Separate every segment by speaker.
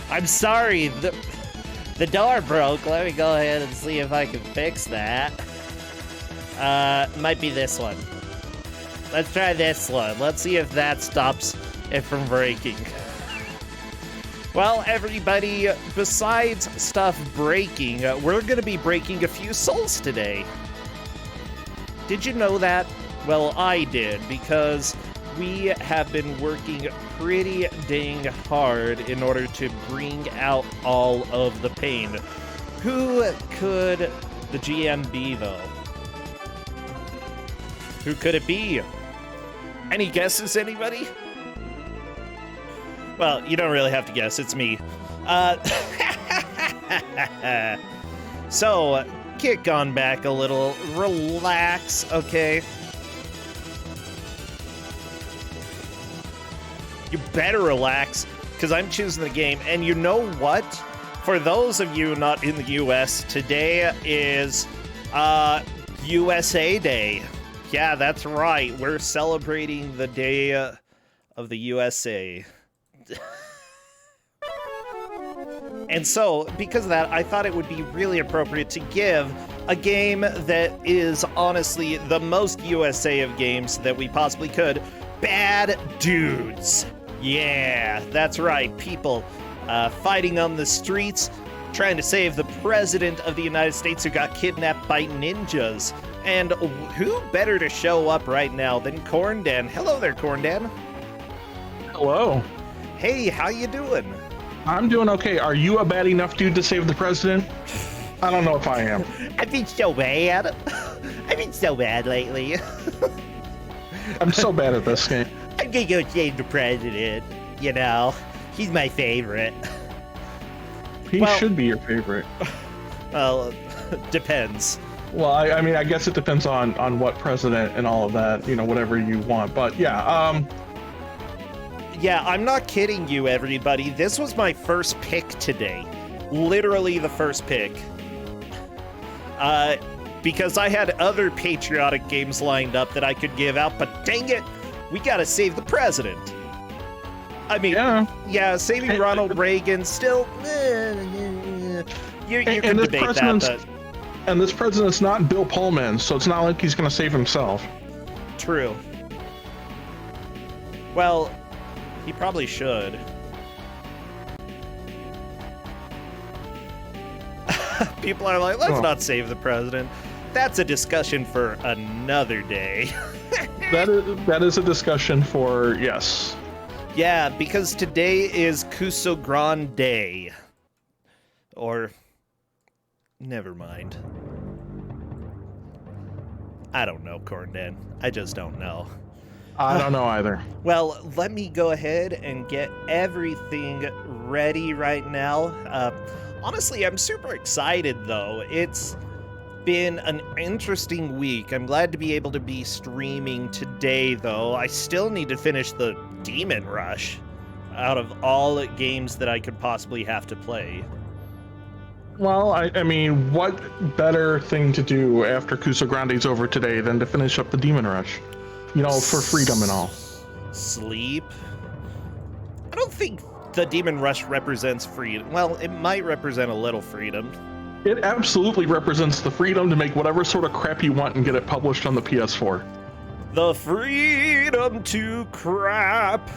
Speaker 1: I'm sorry, the door broke. Let me go ahead and see if I can fix that. Might be this one. Let's try this one. Let's see if that stops it from breaking. Well, everybody, besides stuff breaking, we're going to be breaking a few souls today. Did you know that? Well, I did, because we have been working pretty dang hard in order to bring out all of the pain. Who could the GM be, though? Who could it be? Any guesses, anybody? Well, you don't really have to guess, it's me. So, kick on back a little, relax, okay? You better relax, because I'm choosing the game, and you know what? For those of you not in the US, today is, USA Day. Yeah, that's right, we're celebrating the day of the USA. And so, because of that, I thought it would be really appropriate to give a game that is honestly the most USA of games that we possibly could. Bad Dudes. Yeah, that's right. People fighting on the streets, trying to save the president of the United States who got kidnapped by ninjas. And who better to show up right now than Corndan? Hello there, Corndan.
Speaker 2: Hello.
Speaker 1: Hey, how you doing?
Speaker 2: I'm doing okay. Are you a bad enough dude to save the president? I don't know if I am.
Speaker 1: I've been so bad. I've been so bad lately.
Speaker 2: I'm so bad at this game.
Speaker 1: I'm gonna go save the president. You know, he's my favorite.
Speaker 2: He should be your favorite.
Speaker 1: Well, depends.
Speaker 2: Well, I mean, I guess it depends on what president and all of that, you know, whatever you want. But yeah,
Speaker 1: Yeah, I'm not kidding you, everybody. This was my first pick today. Literally the first pick. Because I had other patriotic games lined up that I could give out, but dang it, we gotta save the president. I mean, yeah, saving Ronald Reagan still... you can debate that, but...
Speaker 2: And this president's not Bill Pullman, so it's not like he's gonna save himself.
Speaker 1: True. Well... he probably should. People are like, let's not save the president. That's a discussion for another day.
Speaker 2: that is a discussion for, yes.
Speaker 1: Yeah, because today is Ku5ogrande. Or, never mind. I don't know, Corndan. I just don't know.
Speaker 2: I don't know either.
Speaker 1: Well, let me go ahead and get everything ready right now. Honestly, I'm super excited, though. It's been an interesting week. I'm glad to be able to be streaming today, though. I still need to finish the Demon Rush out of all games that I could possibly have to play.
Speaker 2: Well, I mean, what better thing to do after Ku5ogrande's over today than to finish up the Demon Rush? You know, for freedom and all.
Speaker 1: Sleep? I don't think the Demon Rush represents freedom. Well, it might represent a little freedom.
Speaker 2: It absolutely represents the freedom to make whatever sort of crap you want and get it published on the PS4.
Speaker 1: The freedom to crap.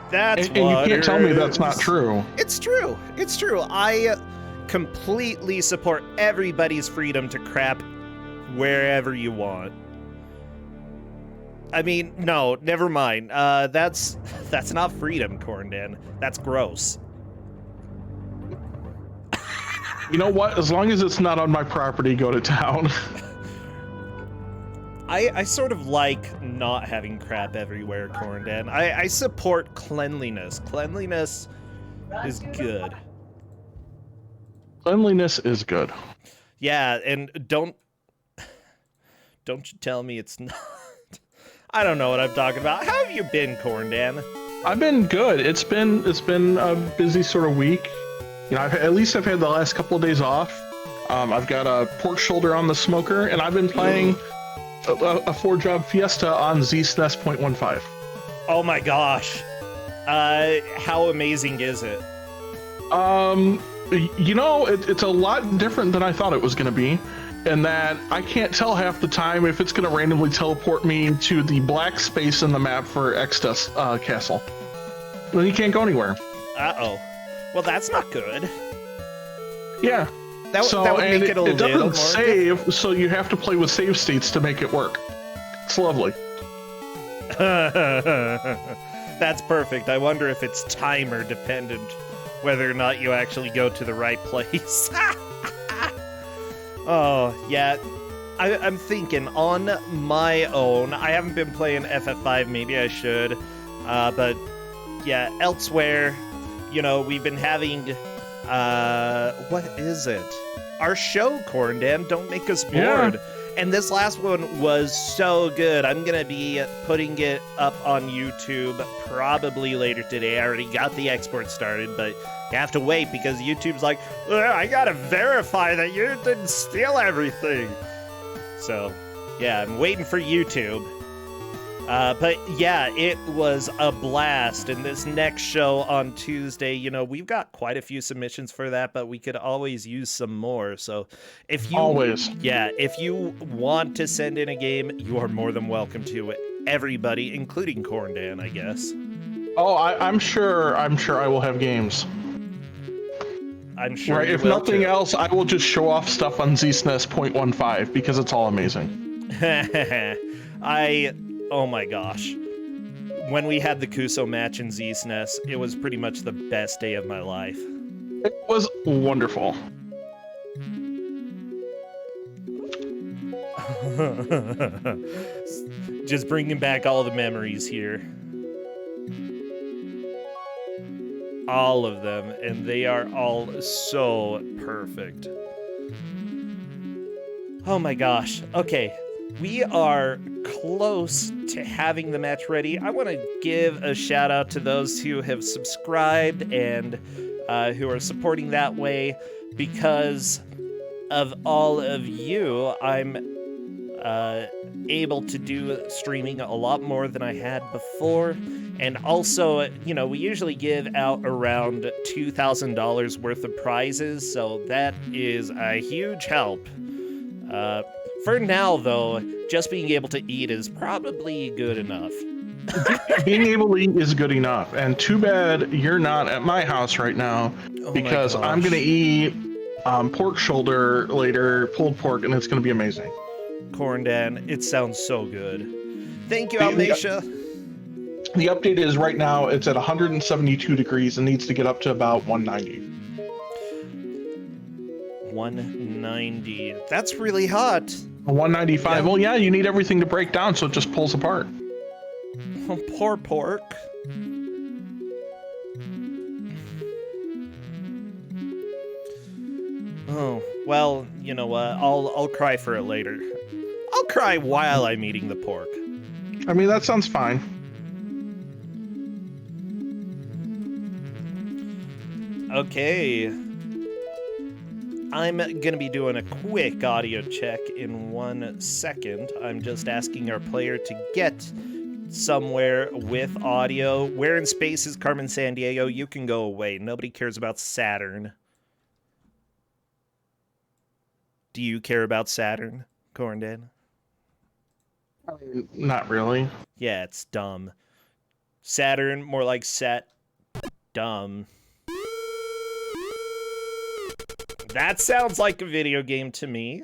Speaker 1: That's
Speaker 2: and you can't tell me that's not true.
Speaker 1: It's true. It's true. I completely support everybody's freedom to crap wherever you want. I mean, no, never mind. That's not freedom, Corndan. That's gross.
Speaker 2: You know what? As long as it's not on my property, go to town.
Speaker 1: I sort of like not having crap everywhere, Corndan. I support cleanliness. Cleanliness is good.
Speaker 2: Cleanliness is good.
Speaker 1: Yeah, and don't you tell me it's not. I don't know what I'm talking about. How have you been, Corndan?
Speaker 2: I've been good. It's been a busy sort of week. You know, at least I've had the last couple of days off. I've got a pork shoulder on the smoker, and I've been playing a 4-job Fiesta on ZSNES 0.15.
Speaker 1: Oh my gosh. How amazing is it?
Speaker 2: It's a lot different than I thought it was going to be, in that I can't tell half the time if it's going to randomly teleport me to the black space in the map for Extus Castle. Then you can't go anywhere.
Speaker 1: Uh-oh. Well, that's not good.
Speaker 2: Yeah.
Speaker 1: That would make it a little more...
Speaker 2: It doesn't save, so you have to play with save states to make it work. It's lovely.
Speaker 1: That's perfect. I wonder if it's timer dependent, whether or not you actually go to the right place. Oh, yeah. I'm thinking on my own. I haven't been playing FF5, maybe I should. But yeah, elsewhere, we've been having, what is it? Our show, Corndan, Don't Make Us Bored. Yeah. And this last one was so good. I'm going to be putting it up on YouTube probably later today. I already got the export started, but you have to wait because YouTube's like, I got to verify that you didn't steal everything. So, yeah, I'm waiting for YouTube. But yeah, it was a blast. And this next show on Tuesday, we've got quite a few submissions for that, but we could always use some more. So if you if you want to send in a game, you are more than welcome to. Everybody, including Corndan, I guess.
Speaker 2: Oh, I'm sure I will have games.
Speaker 1: I'm sure.
Speaker 2: Right. If nothing else, I will just show off stuff on ZSNES 0.15 because it's all amazing.
Speaker 1: Oh my gosh. When we had the Kuso match in ZSNES, it was pretty much the best day of my life.
Speaker 2: It was wonderful.
Speaker 1: Just bringing back all the memories here. All of them, and they are all so perfect. Oh my gosh. Okay. We are close to having the match ready. I want to give a shout out to those who have subscribed and who are supporting that way. Because of all of you, I'm able to do streaming a lot more than I had before. And also, we usually give out around $2,000 worth of prizes, so that is a huge help. For now, though, just being able to eat is probably good enough.
Speaker 2: Being able to eat is good enough, and too bad you're not at my house right now, because I'm going to eat pork shoulder later, pulled pork, and it's going to be amazing.
Speaker 1: Corndan, it sounds so good. Thank you, Almacia.
Speaker 2: The update is right now, it's at 172 degrees and needs to get up to about 190.
Speaker 1: 190. That's really hot.
Speaker 2: 195. Yeah. Well, yeah, you need everything to break down, so it just pulls apart.
Speaker 1: Oh, poor pork. Oh, well, you know what? I'll cry for it later. I'll cry while I'm eating the pork.
Speaker 2: I mean, that sounds fine.
Speaker 1: Okay. I'm gonna be doing a quick audio check in 1 second. I'm just asking our player to get somewhere with audio. Where in space is Carmen Sandiego? You can go away. Nobody cares about Saturn. Do you care about Saturn, Corndan?
Speaker 2: Not really.
Speaker 1: Yeah, it's dumb. Saturn, more like set. Dumb. That sounds like a video game to me.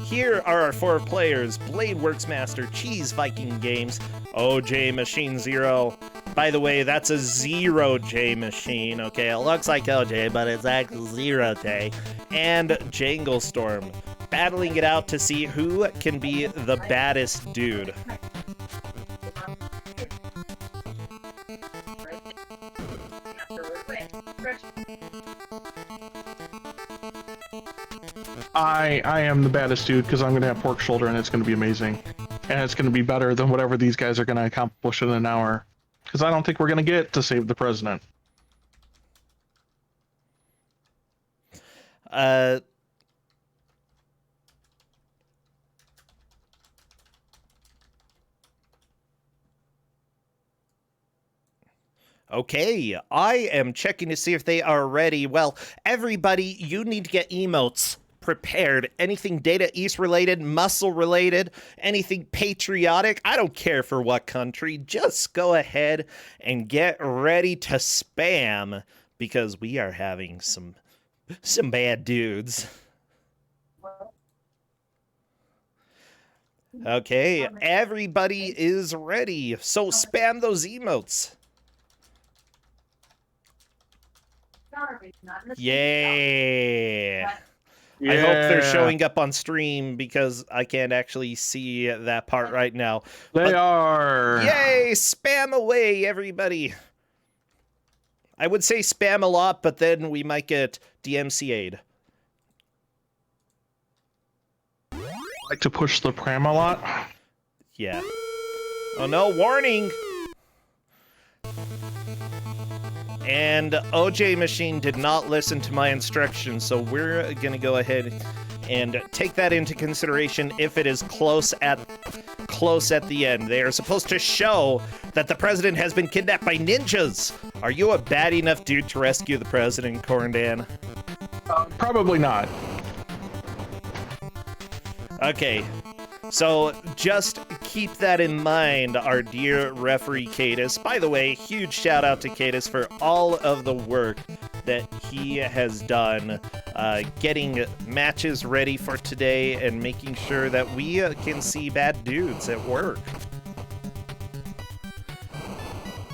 Speaker 1: Here are our 4 players: Blade Works Master, Cheese Viking Games, OJ Machine Zero. By the way, that's a 0J machine, okay? It looks like OJ, but it's actually 0J. And Jangle Storm, battling it out to see who can be the baddest dude.
Speaker 2: I am the baddest dude because I'm going to have pork shoulder and it's going to be amazing. And it's going to be better than whatever these guys are going to accomplish in an hour. Because I don't think we're going to get to save the president.
Speaker 1: Okay, I am checking to see if they are ready. Well, everybody, you need to get emotes prepared. Anything Data East related, muscle related, anything patriotic. I don't care for what country. Just go ahead and get ready to spam because we are having some bad dudes. Okay, everybody is ready. So spam those emotes. Yay!
Speaker 2: Yeah.
Speaker 1: I hope they're showing up on stream because I can't actually see that part right now.
Speaker 2: They are.
Speaker 1: Yay! Spam away, everybody. I would say spam a lot, but then we might get DMCA'd.
Speaker 2: Like to push the pram a lot.
Speaker 1: Yeah. Oh no, warning! And OJ Machine did not listen to my instructions, so we're gonna go ahead and take that into consideration if it is close at the end. They are supposed to show that the president has been kidnapped by ninjas. Are you a bad enough dude to rescue the president, Corndan?
Speaker 2: Probably not.
Speaker 1: Okay, so just keep that in mind, our dear referee Cadis. By the way, huge shout out to Cadis for all of the work that he has done getting matches ready for today and making sure that we can see bad dudes at work.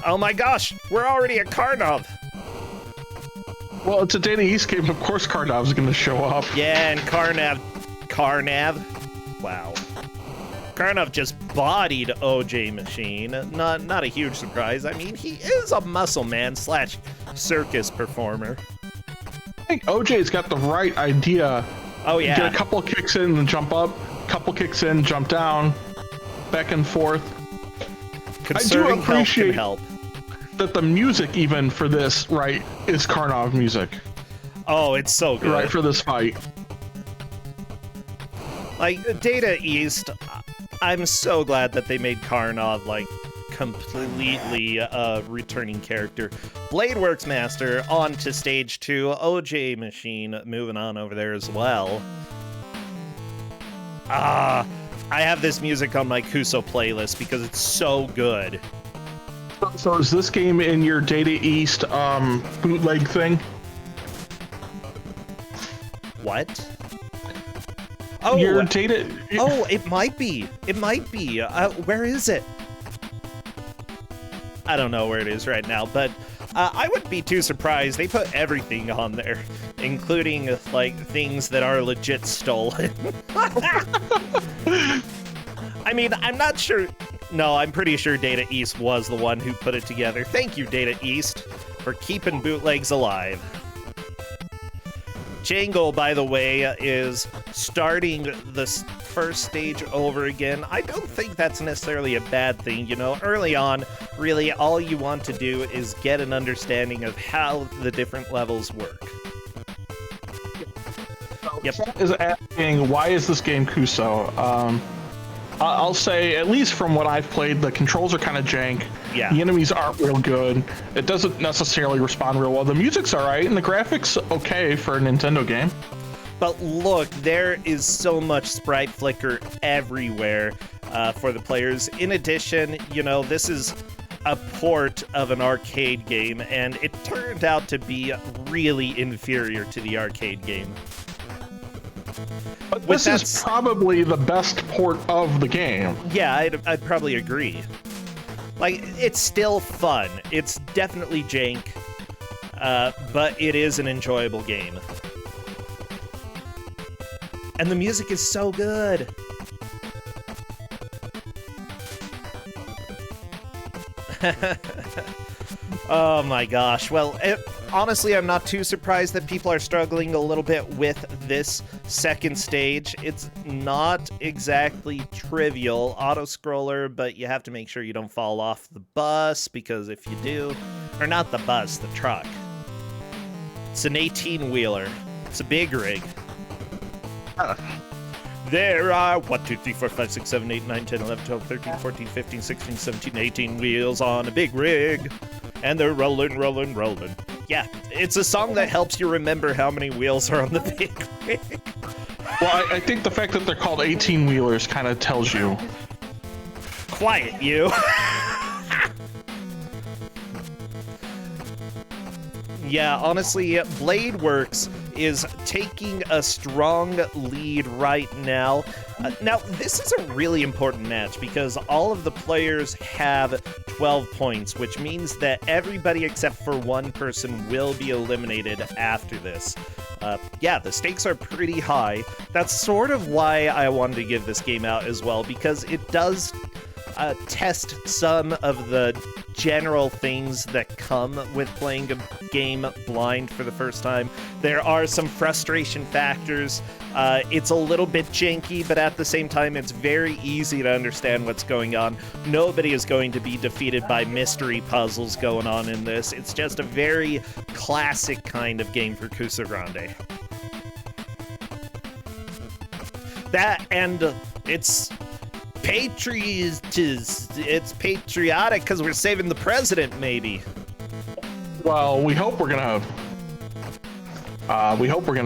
Speaker 1: Oh my gosh, we're already at Karnov.
Speaker 2: Well, it's a Data East game. Of course Karnav's going to show up.
Speaker 1: Yeah, and Karnav. Wow. Karnov just bodied OJ Machine. Not a huge surprise. I mean, he is a muscle man slash circus performer.
Speaker 2: I think OJ's got the right idea.
Speaker 1: Oh, yeah.
Speaker 2: Get a couple kicks in and jump up, couple kicks in, jump down, back and forth.
Speaker 1: Conserving
Speaker 2: I do appreciate
Speaker 1: help
Speaker 2: that the music even for this, right, is Karnov music.
Speaker 1: Oh, it's so good.
Speaker 2: Right, for this fight.
Speaker 1: Like, Data East, I'm so glad that they made Karnov, like, completely returning character. Bladeworks Master on to stage 2. OJ Machine moving on over there as well. I have this music on my Kuso playlist because it's so good.
Speaker 2: So is this game in your Data East bootleg thing?
Speaker 1: What? Oh,
Speaker 2: your data.
Speaker 1: Oh, it might be. It might be. Where is it? I don't know where it is right now, but I wouldn't be too surprised. They put everything on there, including like things that are legit stolen. I mean, I'm not sure. No, I'm pretty sure Data East was the one who put it together. Thank you, Data East, for keeping bootlegs alive. Jangle, by the way, is starting the first stage over again. I don't think that's necessarily a bad thing, you know. Early on, really, all you want to do is get an understanding of how the different levels work. Yep.
Speaker 2: Chat is asking, why is this game Kuso? I'll say, at least from what I've played, the controls are kind of jank.
Speaker 1: Yeah.
Speaker 2: The enemies aren't real good. It doesn't necessarily respond real well. The music's alright, and the graphics okay for a Nintendo game.
Speaker 1: But look, there is so much sprite flicker everywhere for the players. In addition, you know, this is a port of an arcade game, and it turned out to be really inferior to the arcade game.
Speaker 2: But this is probably the best port of the game.
Speaker 1: Yeah, I'd probably agree. Like, it's still fun. It's definitely jank, but it is an enjoyable game. And the music is so good. Oh my gosh. Well, honestly, I'm not too surprised that people are struggling a little bit with this second stage. It's not exactly trivial auto-scroller, but you have to make sure you don't fall off the bus, because if you do, or not the bus, the truck. It's an 18-wheeler. It's a big rig. There are 1, 2, 3, 4, 5, 6, 7, 8, 9, 10, 11, 12, 13, 14, 15, 16, 17, 18 wheels on a big rig. And they're rolling, rolling, rolling. Yeah, it's a song that helps you remember how many wheels are on the big rig.
Speaker 2: Well, I think the fact that they're called 18-wheelers kind of tells you.
Speaker 1: Quiet, you. Yeah, honestly, Bladeworks is taking a strong lead right now. Now, this is a really important match because all of the players have 12 points, which means that everybody except for one person will be eliminated after this. Yeah, the stakes are pretty high. That's sort of why I wanted to give this game out as well, because it does test some of the general things that come with playing a game blind for the first time. There are some frustration factors. It's a little bit janky, but at the same time, it's very easy to understand what's going on. Nobody is going to be defeated by mystery puzzles going on in this. It's just a very classic kind of game for Ku5ogrande. That, and it's patriotic because we're saving the president, maybe.
Speaker 2: Well, we hope we're gonna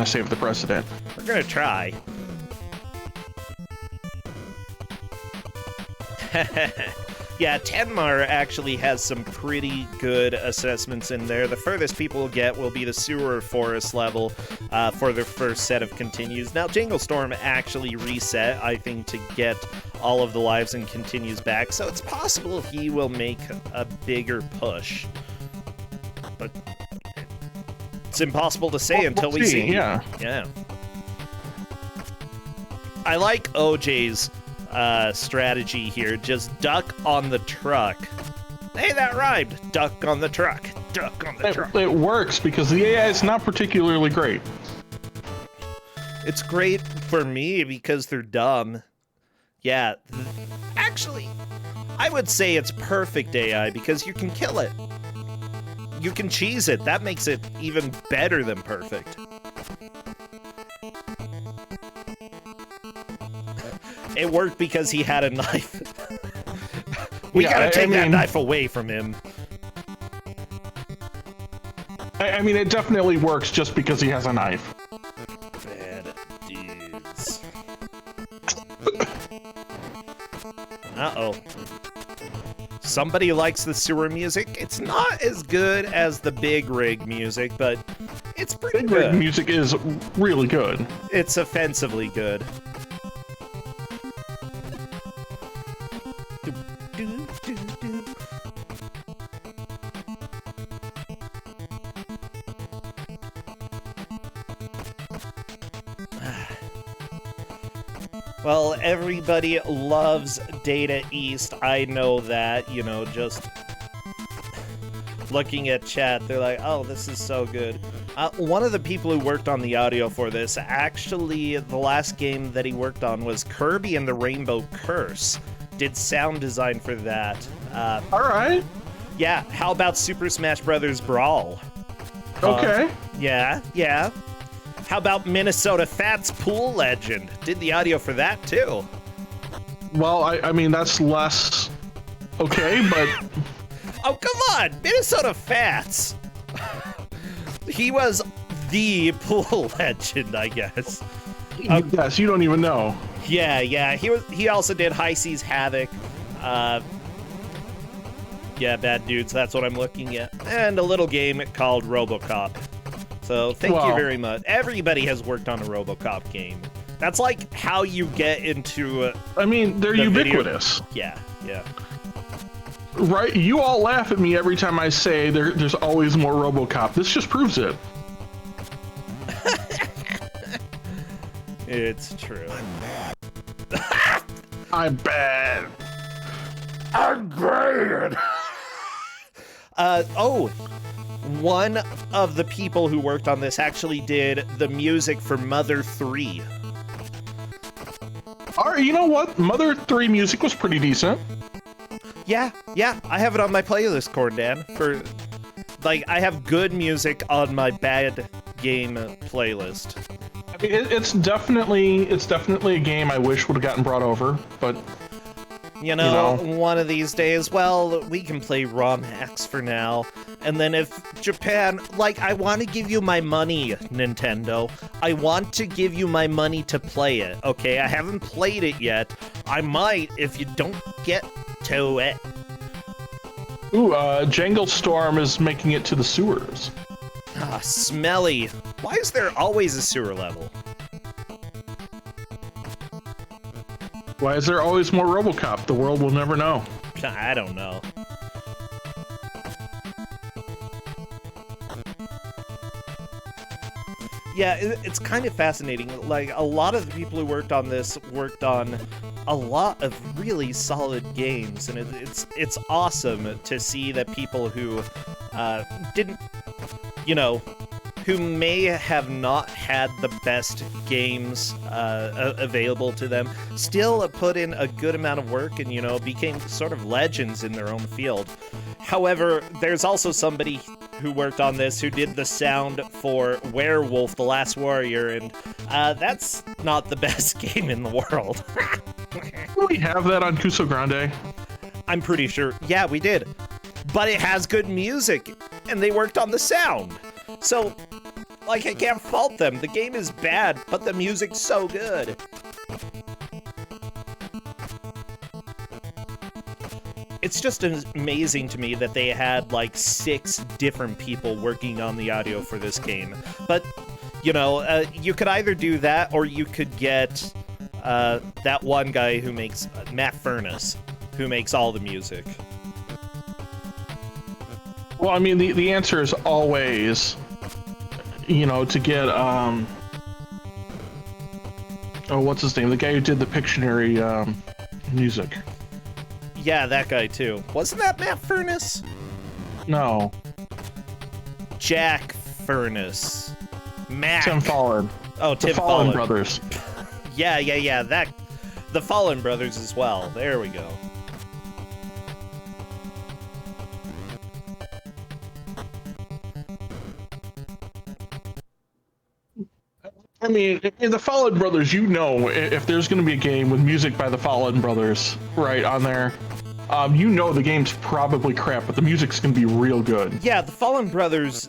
Speaker 2: save the president.
Speaker 1: We're gonna try. Yeah, Tenmar actually has some pretty good assessments in there. The furthest people will get will be the sewer forest level for their first set of continues. Now, Jangle Storm actually reset, I think, to get all of the lives and continues back, so it's possible he will make a bigger push. But it's impossible to say until we see.
Speaker 2: Yeah.
Speaker 1: Yeah. I like OJ's strategy here. Just duck on the truck. Hey, that rhymed. Duck on the truck. Duck on the truck.
Speaker 2: It works because the AI is not particularly great.
Speaker 1: It's great for me because they're dumb. Yeah. Actually, I would say it's perfect AI because you can kill it. You can cheese it. That makes it even better than perfect. It worked because he had a knife. We gotta take that knife away from him.
Speaker 2: I mean, it definitely works just because he has a knife.
Speaker 1: Bad dudes. Uh-oh. Somebody likes the sewer music. It's not as good as the big rig music, but it's pretty good.
Speaker 2: Big rig music is really good.
Speaker 1: It's offensively good. Well, everybody loves Data East. I know that, you know, just looking at chat, they're like, oh, this is so good. One of the people who worked on the audio for this, actually, the last game that he worked on was Kirby and the Rainbow Curse. Did sound design for that.
Speaker 2: All right.
Speaker 1: Yeah, how about Super Smash Bros. Brawl?
Speaker 2: Okay.
Speaker 1: Yeah. How about Minnesota Fats Pool Legend? Did the audio for that, too.
Speaker 2: Well, I mean, that's less okay, but...
Speaker 1: Oh, come on! Minnesota Fats! He was the pool legend, I guess.
Speaker 2: Yes, you don't even know.
Speaker 1: Yeah. He also did High Seas Havoc. Yeah, Bad Dudes, that's what I'm looking at. And a little game called RoboCop. So thank you very much. Everybody has worked on a RoboCop game. That's like how you get into.
Speaker 2: I mean, they're ubiquitous.
Speaker 1: Yeah.
Speaker 2: Right? You all laugh at me every time I say there's always more RoboCop. This just proves it.
Speaker 1: It's true.
Speaker 2: I'm bad.
Speaker 1: I'm bad. One of the people who worked on this actually did the music for Mother 3.
Speaker 2: You know what? Mother 3 music was pretty decent.
Speaker 1: Yeah, I have it on my playlist, Corndan. I have good music on my bad game playlist.
Speaker 2: I mean, it's definitely a game I wish would have gotten brought over, but
Speaker 1: You know, one of these days, well, we can play ROM hacks for now. And then if Japan, like, I want to give you my money, Nintendo. I want to give you my money to play it, okay? I haven't played it yet. I might if you don't get to it.
Speaker 2: Ooh, Jangle Storm is making it to the sewers.
Speaker 1: Ah, smelly. Why is there always a sewer level?
Speaker 2: Why is there always more RoboCop? The world will never know.
Speaker 1: I don't know. Yeah, it's kind of fascinating. Like, a lot of the people who worked on this worked on a lot of really solid games, and it's awesome to see that people who didn't, you know, who may have not had the best games available to them, still put in a good amount of work and, you know, became sort of legends in their own field. However, there's also somebody who worked on this who did the sound for Werewolf: The Last Warrior, and that's not the best game in the world.
Speaker 2: Do we have that on Ku5ogrande?
Speaker 1: I'm pretty sure. Yeah, we did. But it has good music, and they worked on the sound. So, like, I can't fault them. The game is bad, but the music's so good. It's just amazing to me that they had, like, 6 different people working on the audio for this game. But, you know, you could either do that, or you could get that one guy who makes, Matt Furness, who makes all the music.
Speaker 2: Well, I mean, the answer is always, you know, to get, oh, what's his name? The guy who did the Pictionary music.
Speaker 1: Yeah, that guy, too. Wasn't that Matt Furness?
Speaker 2: No.
Speaker 1: Jack Furness. Mac.
Speaker 2: Tim Fallon.
Speaker 1: Oh, Tim
Speaker 2: the Fallon
Speaker 1: Fallon.
Speaker 2: brothers.
Speaker 1: Yeah, that. The Fallon brothers as well. There we go.
Speaker 2: I mean, in the Fallon brothers, you know, if there's going to be a game with music by the Fallon brothers right on there, you know the game's probably crap, but the music's going to be real good.
Speaker 1: Yeah, the Fallon brothers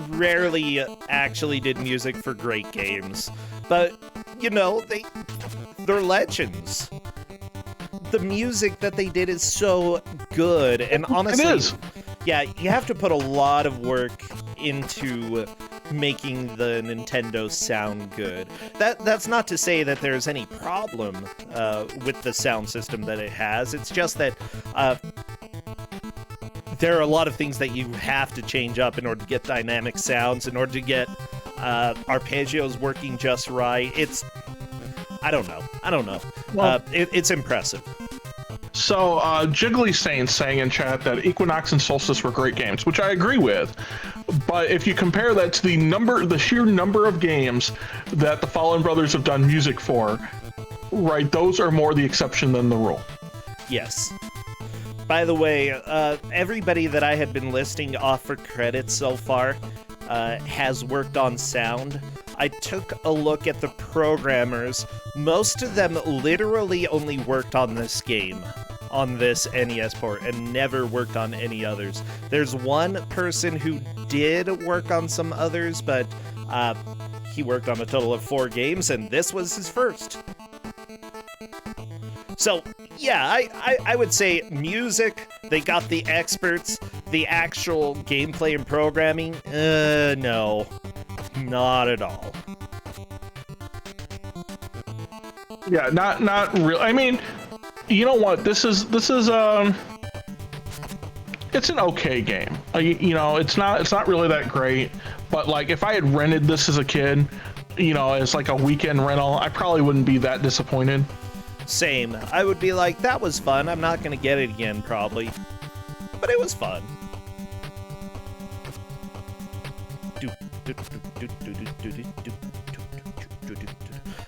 Speaker 1: rarely actually did music for great games, but, you know, they're legends. The music that they did is so good, and honestly,
Speaker 2: it is.
Speaker 1: Yeah, you have to put a lot of work into making the Nintendo sound good. That's not to say that there's any problem with the sound system that it has. It's just that there are a lot of things that you have to change up in order to get dynamic sounds, in order to get arpeggios working just right. I don't know.
Speaker 2: Well,
Speaker 1: It's impressive.
Speaker 2: So, Jiggly Saint saying in chat that Equinox and Solstice were great games, which I agree with. But if you compare that to the sheer number of games that the Fallon brothers have done music for, right, those are more the exception than the rule.
Speaker 1: Yes. By the way, everybody that I had been listing off for credits so far has worked on sound. I took a look at the programmers. Most of them literally only worked on this game, on this NES port, and never worked on any others. There's one person who did work on some others, but he worked on a total of 4 games, and this was his first. So, yeah, I would say music, they got the experts. The actual gameplay and programming, no. Not at all.
Speaker 2: Yeah, not real. I mean, you know what? This is it's an okay game. You know, it's not really that great. But like, if I had rented this as a kid, you know, as like a weekend rental, I probably wouldn't be that disappointed.
Speaker 1: Same. I would be like, that was fun. I'm not gonna get it again, probably. But it was fun.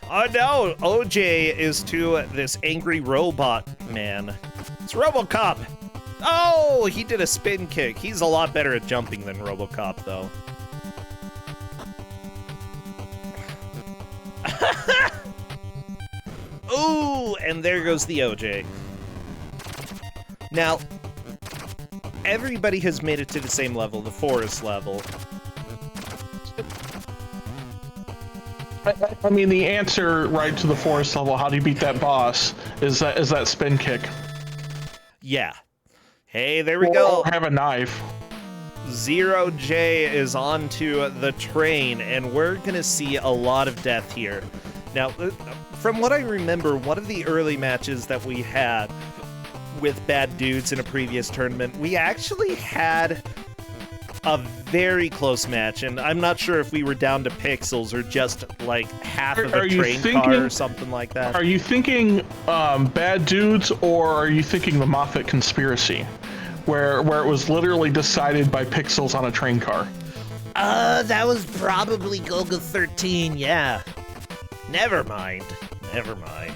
Speaker 1: Oh no, OJ is to this angry robot man. It's RoboCop! Oh, he did a spin kick. He's a lot better at jumping than RoboCop, though. Ooh, and there goes the OJ. Now, everybody has made it to the same level, the forest level.
Speaker 2: I mean, the answer right to the forest level, how do you beat that boss, is that spin kick.
Speaker 1: Yeah. Hey, there we go.
Speaker 2: Or have a knife.
Speaker 1: Zero J is onto the train, and we're gonna see a lot of death here. Now, from what I remember, one of the early matches that we had with bad dudes in a previous tournament, we actually had a very close match, and I'm not sure if we were down to pixels or just like half of a train car or something like that.
Speaker 2: Are you thinking bad dudes, or are you thinking the Moffat conspiracy, where it was literally decided by pixels on a train car?
Speaker 1: That was probably Golga 13, yeah. Never mind. Never mind.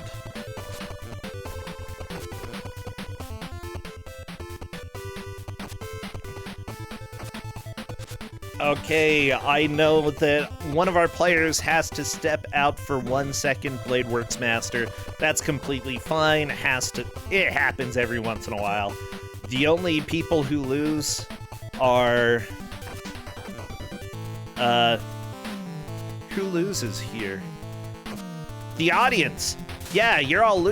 Speaker 1: Okay, I know that one of our players has to step out for 1 second, Bladeworks Master. That's completely fine. It happens every once in a while. The only people who lose are... who loses here? The audience! Yeah, you're all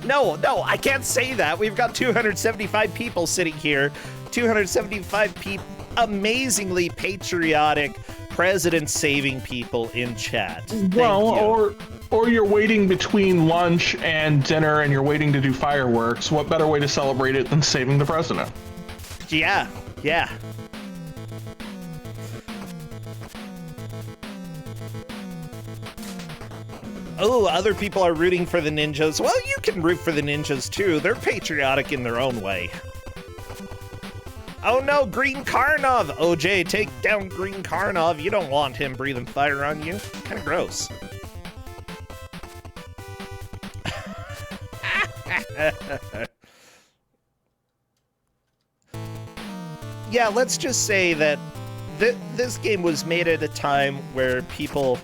Speaker 1: No, I can't say that. We've got 275 people sitting here. 275 people. Amazingly patriotic, president-saving people in chat.
Speaker 2: Well, or you're waiting between lunch and dinner and you're waiting to do fireworks. What better way to celebrate it than saving the president?
Speaker 1: Yeah. Oh, other people are rooting for the ninjas. Well, you can root for the ninjas too. They're patriotic in their own way. Oh no, Green Karnov! OJ, take down Green Karnov. You don't want him breathing fire on you. Kind of gross. Yeah, let's just say that this game was made at a time where people...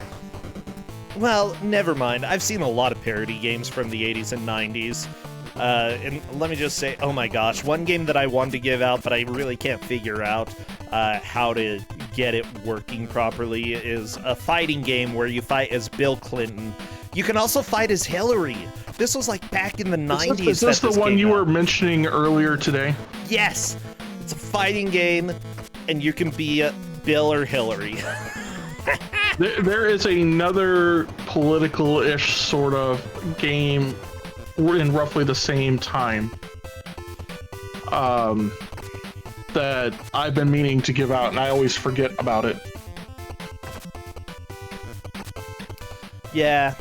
Speaker 1: Well, never mind. I've seen a lot of parody games from the 80s and 90s. And let me just say, oh my gosh, one game that I wanted to give out, but I really can't figure out how to get it working properly, is a fighting game where you fight as Bill Clinton. You can also fight as Hillary. This was like back in the 90s.
Speaker 2: Is this the one you were mentioning earlier today?
Speaker 1: Yes! It's a fighting game, and you can be Bill or Hillary.
Speaker 2: There is another political-ish sort of game in roughly the same time that I've been meaning to give out, and I always forget about it.
Speaker 1: Yeah.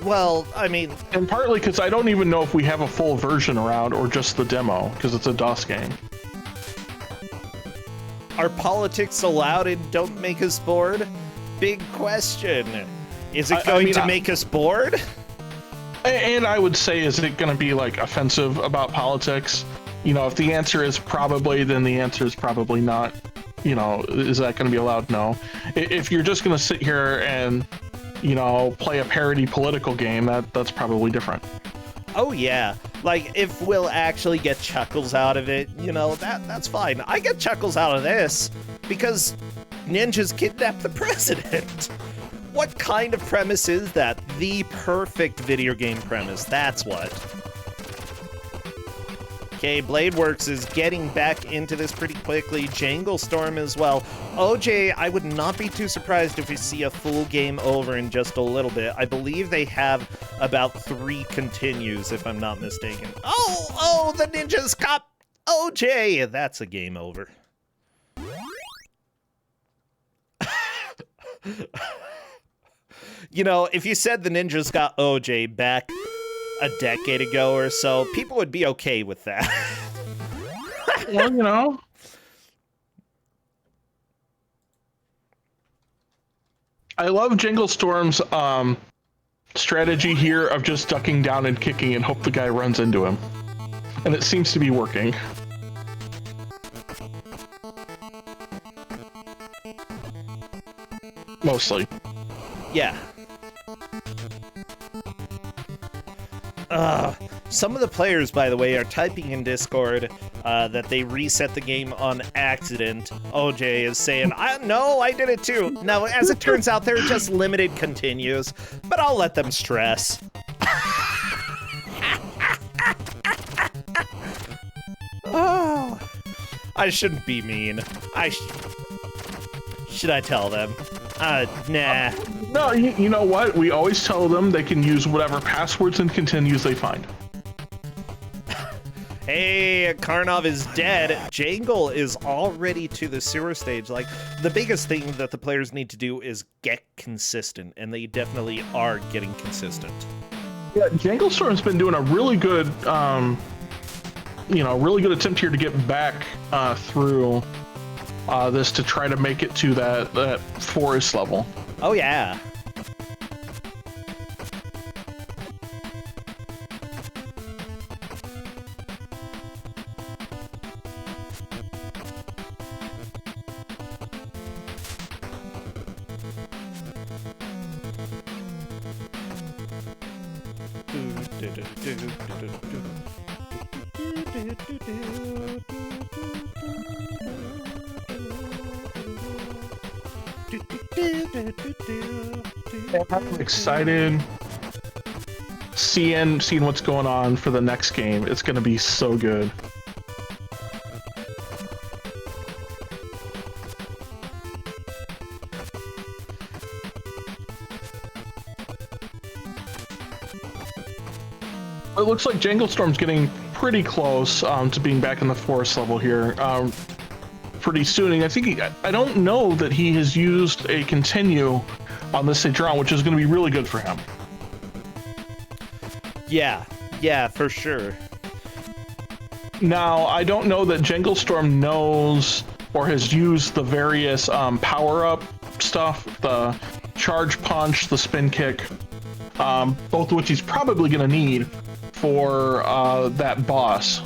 Speaker 1: Well, I mean...
Speaker 2: And partly because I don't even know if we have a full version around or just the demo, because it's a DOS game.
Speaker 1: Are politics allowed in Don't Make Us Bored? Big question. Is it going to make us bored?
Speaker 2: And I would say, is it going to be like offensive about politics? You know, if the answer is probably, then the answer is probably not. You know, is that going to be allowed? No. If you're just going to sit here and, you know, play a parody political game, that's probably different.
Speaker 1: Oh yeah, like if we'll actually get chuckles out of it, you know, that's fine. I get chuckles out of this because ninjas kidnapped the president. What kind of premise is that? The perfect video game premise, that's what. Okay, Bladeworks is getting back into this pretty quickly. Jangle Storm as well. OJ, I would not be too surprised if we see a full game over in just a little bit. I believe they have about 3 continues, if I'm not mistaken. Oh, the ninjas got OJ! That's a game over. You know, if you said the ninjas got OJ back a decade ago or so, people would be okay with that.
Speaker 2: Well, you know. I love Jingle Storm's strategy here of just ducking down and kicking and hope the guy runs into him. And it seems to be working. Mostly.
Speaker 1: Yeah. Some of the players, by the way, are typing in Discord that they reset the game on accident. OJ is saying, no, I did it too. Now, as it turns out, they're just limited continues, but I'll let them stress. Oh, I shouldn't be mean. Should I tell them? Nah.
Speaker 2: No, you know what? We always tell them they can use whatever passwords and continues they find.
Speaker 1: Hey, Karnov is dead. Jangle is already to the sewer stage. Like, the biggest thing that the players need to do is get consistent, and they definitely are getting consistent.
Speaker 2: Yeah, Jangle Storm's been doing a really good, really good attempt here to get back through this to try to make it to that forest level.
Speaker 1: Oh, yeah.
Speaker 2: I'm excited seeing what's going on for the next game. It's going to be so good. It looks like Jangle Storm's getting pretty close to being back in the forest level here pretty soon. And I think I don't know that he has used a continue on this stage round, which is going to be really good for him.
Speaker 1: Yeah, for sure.
Speaker 2: Now, I don't know that Jangle Storm knows or has used the various power-up stuff, the charge punch, the spin kick, both of which he's probably going to need for that boss.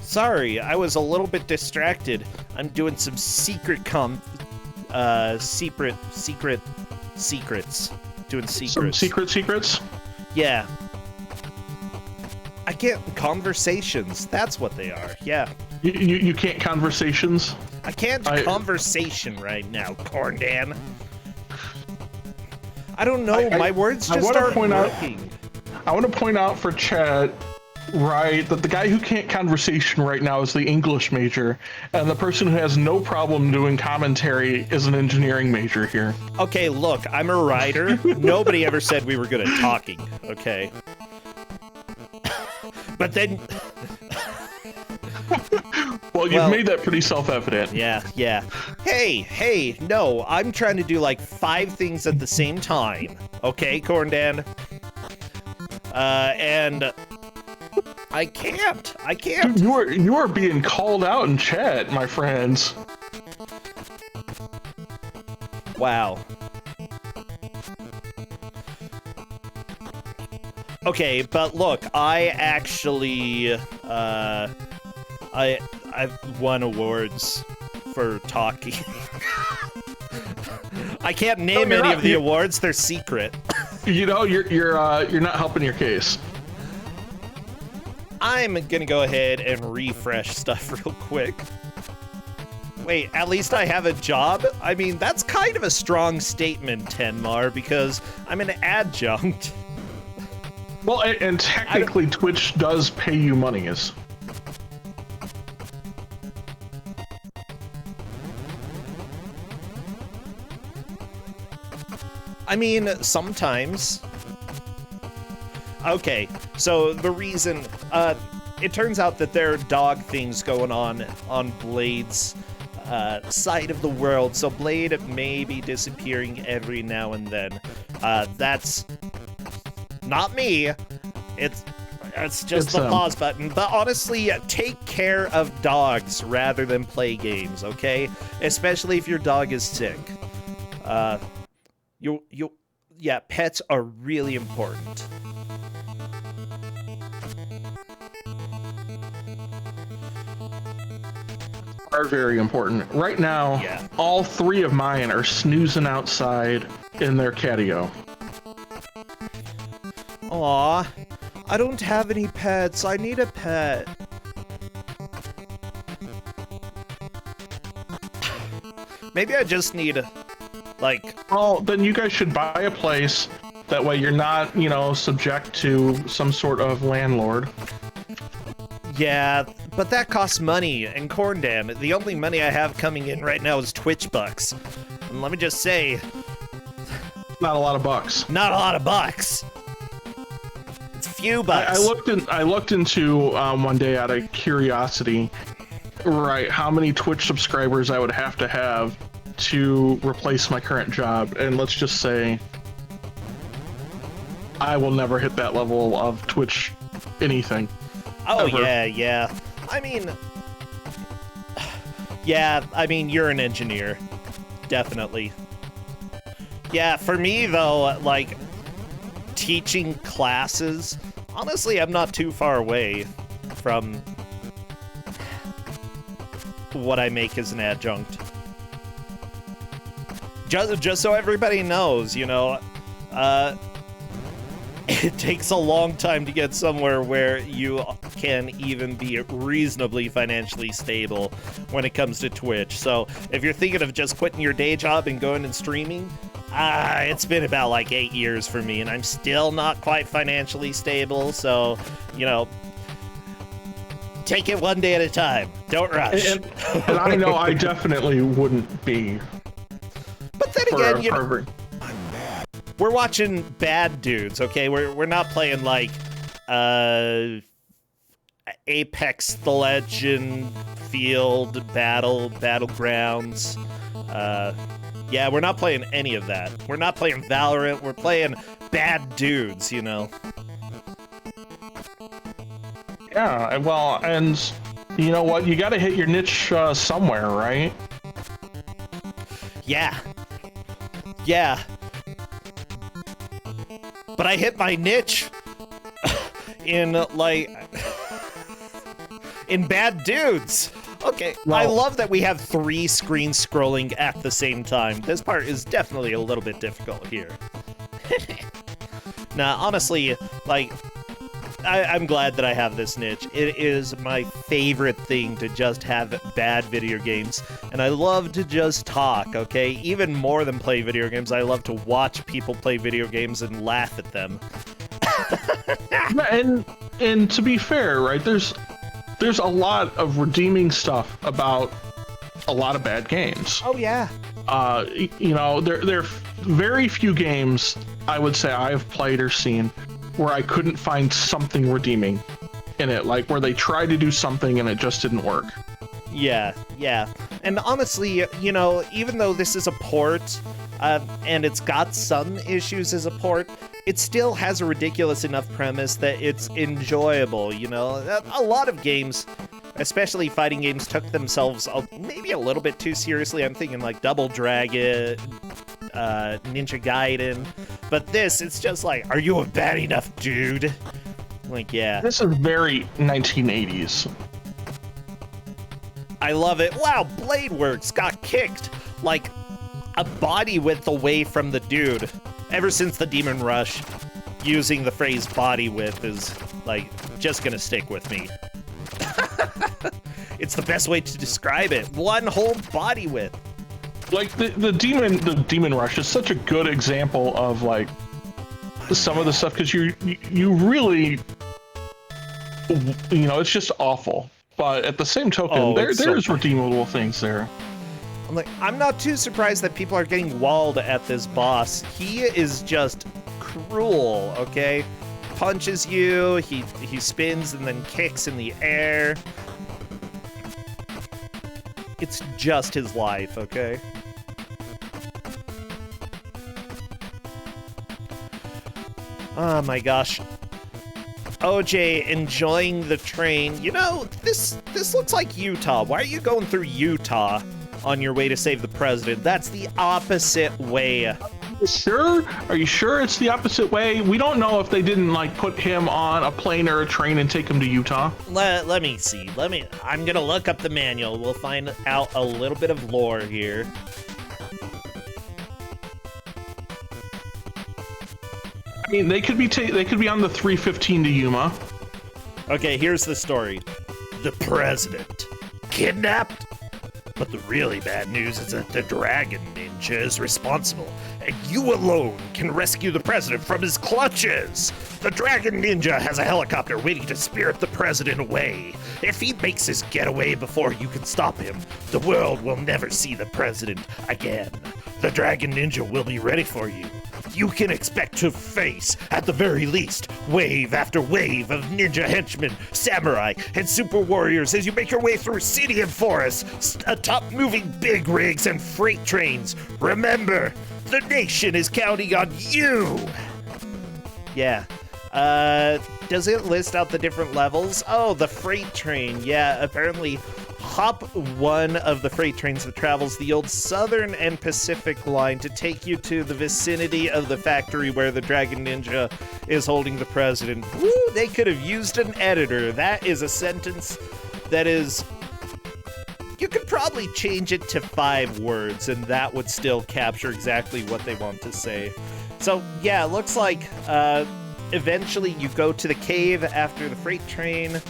Speaker 1: Sorry, I was a little bit distracted. I'm doing some secrets. Doing secrets.
Speaker 2: Some secrets?
Speaker 1: Yeah. I can't... Conversations. That's what they are. Yeah.
Speaker 2: You can't conversations?
Speaker 1: I can't conversation right now, Corndan. I don't know. My words just aren't working.
Speaker 2: I want to point out for chat, right, that the guy who can't conversation right now is the English major, and the person who has no problem doing commentary is an engineering major here.
Speaker 1: Okay, look, I'm a writer. Nobody ever said we were good at talking, okay? But then...
Speaker 2: Well, you've made that pretty self-evident.
Speaker 1: Yeah. Hey, no, I'm trying to do like 5 things at the same time. Okay, Corndan? And I can't.
Speaker 2: You are being called out in chat, my friends.
Speaker 1: Wow. Okay, but look, I actually, I've won awards for talking. I can't name any of the awards; they're secret.
Speaker 2: You know, you're not helping your case.
Speaker 1: I'm gonna go ahead and refresh stuff real quick. Wait, at least I have a job? I mean, that's kind of a strong statement, Tenmar, because I'm an adjunct.
Speaker 2: Well, and technically Twitch does pay you monies.
Speaker 1: I mean, sometimes. Okay, so the reason, it turns out that there are dog things going on Blade's side of the world, so Blade may be disappearing every now and then. That's not me. It's It's just the pause button. But honestly, take care of dogs rather than play games, okay? Especially if your dog is sick. Yeah, pets are really important.
Speaker 2: Are very important. Right now, all 3 of mine are snoozing outside in their catio.
Speaker 1: Aw, I don't have any pets. I need a pet. Maybe I just need, like...
Speaker 2: Oh, then you guys should buy a place. That way you're not, subject to some sort of landlord.
Speaker 1: Yeah, but that costs money, and corn damn, the only money I have coming in right now is Twitch bucks. And let me just say...
Speaker 2: Not a lot of bucks.
Speaker 1: Not a lot of bucks. It's a few bucks.
Speaker 2: I looked into one day out of curiosity, right, how many Twitch subscribers I would have to replace my current job, and let's just say I will never hit that level of Twitch anything.
Speaker 1: Oh,
Speaker 2: ever.
Speaker 1: yeah. I mean, you're an engineer. Definitely. Yeah, for me, though, like, teaching classes, honestly, I'm not too far away from what I make as an adjunct. Just so everybody knows, it takes a long time to get somewhere where you can even be reasonably financially stable when it comes to Twitch. So if you're thinking of just quitting your day job and going and streaming, it's been about like 8 years for me, and I'm still not quite financially stable. So, take it one day at a time. Don't rush.
Speaker 2: And I know I definitely wouldn't be.
Speaker 1: But then again, we're watching bad dudes, okay? We're not playing like Apex the Legend, Field, Battlegrounds. Yeah, we're not playing any of that. We're not playing Valorant. We're playing bad dudes,
Speaker 2: Yeah, well, and you know what? You got to hit your niche somewhere, right?
Speaker 1: Yeah. But I hit my niche in, like, in bad dudes. Okay, well, I love that we have 3 screens scrolling at the same time. This part is definitely a little bit difficult here. Nah, honestly, like, I'm glad that I have this niche. It is my favorite thing to just have bad video games, and I love to just talk, okay? Even more than play video games, I love to watch people play video games and laugh at them.
Speaker 2: and to be fair, right, there's a lot of redeeming stuff about a lot of bad games.
Speaker 1: Oh, yeah.
Speaker 2: There are very few games I would say I've played or seen where I couldn't find something redeeming in it, like where they tried to do something and it just didn't work.
Speaker 1: Yeah. And honestly, even though this is a port, and it's got some issues as a port, it still has a ridiculous enough premise that it's enjoyable, A lot of games, especially fighting games, took themselves maybe a little bit too seriously. I'm thinking like Double Dragon, Ninja Gaiden. But this, it's just like, are you a bad enough dude? Like, yeah.
Speaker 2: This is very 1980s.
Speaker 1: I love it. Wow, Bladeworks got kicked like a body width away from the dude. Ever since the Demon Rush, using the phrase body width is, like, just gonna stick with me. It's the best way to describe it. One whole body width.
Speaker 2: Like, the Demon Rush is such a good example of, like, some of the stuff, because you really, it's just awful. But at the same token, there's redeemable things there.
Speaker 1: I'm like, I'm not too surprised that people are getting walled at this boss. He is just cruel, okay? Punches you, he spins and then kicks in the air. It's just his life, okay? Oh my gosh. OJ enjoying the train. You know, this looks like Utah. Why are you going through Utah on your way to save the president? That's the opposite way.
Speaker 2: Sure? Are you sure it's the opposite way? We don't know if they didn't like put him on a plane or a train and take him to Utah.
Speaker 1: Let me see. I'm gonna look up the manual. We'll find out a little bit of lore here.
Speaker 2: I mean, they could be on the 315 to Yuma.
Speaker 1: Okay, here's the story. The president kidnapped. But the really bad news is that the Dragon Ninja is responsible, and you alone can rescue the president from his clutches. The Dragon Ninja has a helicopter waiting to spirit the president away. If he makes his getaway before you can stop him, the world will never see the president again. The Dragon Ninja will be ready for you. You can expect to face, at the very least, wave after wave of ninja henchmen, samurai, and super warriors as you make your way through city and forest, atop moving big rigs and freight trains. Remember, the nation is counting on you! Yeah. Does it list out the different levels? Oh, the freight train. Yeah, apparently hop one of the freight trains that travels the old Southern and Pacific line to take you to the vicinity of the factory where the Dragon Ninja is holding the president. Woo, they could have used an editor. That is a sentence that is... You could probably change it to 5 words, and that would still capture exactly what they want to say. So, yeah, it looks like eventually you go to the cave after the freight train.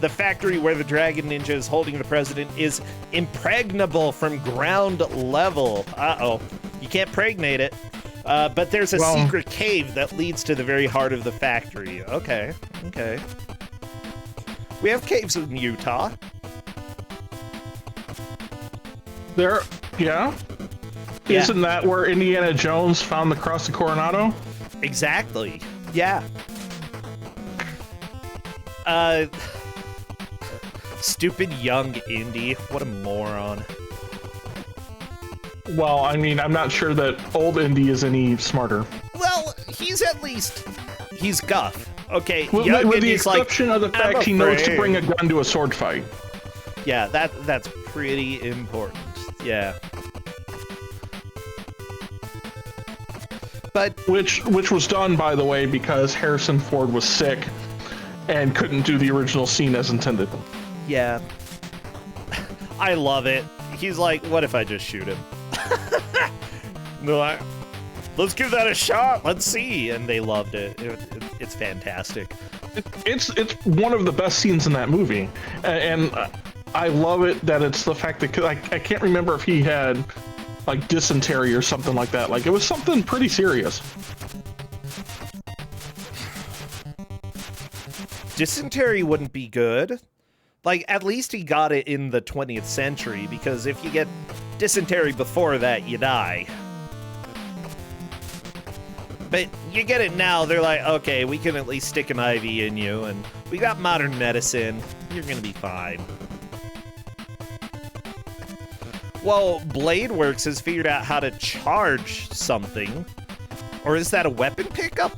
Speaker 1: The factory where the Dragon Ninja is holding the president is impregnable from ground level. Uh-oh. You can't pregnate it. But there's a secret cave that leads to the very heart of the factory. Okay. We have caves in Utah.
Speaker 2: Yeah? Isn't that where Indiana Jones found the Cross of Coronado?
Speaker 1: Exactly. Yeah. Stupid young Indy. What a moron.
Speaker 2: Well, I mean, I'm not sure that old Indy is any smarter.
Speaker 1: Well, he's guff. Okay,
Speaker 2: with the exception of the fact he knows to bring a gun to a sword fight.
Speaker 1: Yeah, that's pretty important. Yeah. But
Speaker 2: which was done, by the way, because Harrison Ford was sick and couldn't do the original scene as intended.
Speaker 1: Yeah. I love it. He's like, what if I just shoot him? They're like, let's give that a shot. Let's see. And they loved it. It's fantastic.
Speaker 2: It's one of the best scenes in that movie. And I love it that it's the fact that I can't remember if he had like dysentery or something like that. Like it was something pretty serious.
Speaker 1: Dysentery wouldn't be good. Like, at least he got it in the 20th century, because if you get dysentery before that, you die. But you get it now, they're like, okay, we can at least stick an IV in you, and we got modern medicine. You're gonna be fine. Well, Bladeworks has figured out how to charge something. Or is that a weapon pickup?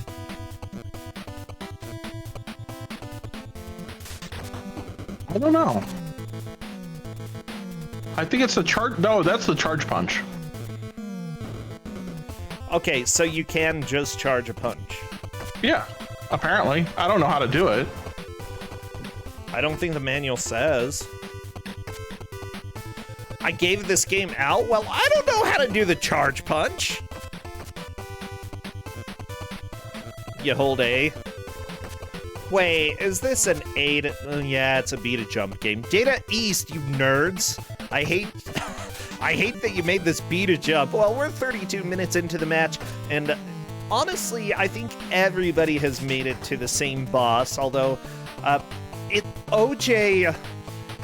Speaker 2: I don't know. I think it's the charge. No, that's the charge punch.
Speaker 1: Okay, so you can just charge a punch.
Speaker 2: Yeah, apparently. I don't know how to do it.
Speaker 1: I don't think the manual says. I gave this game out? Well, I don't know how to do the charge punch. You hold A. Wait, is this an A to... yeah, it's a B to jump game. Data East, you nerds. I hate that you made this B to jump. Well, we're 32 minutes into the match, and honestly, I think everybody has made it to the same boss, although, OJ...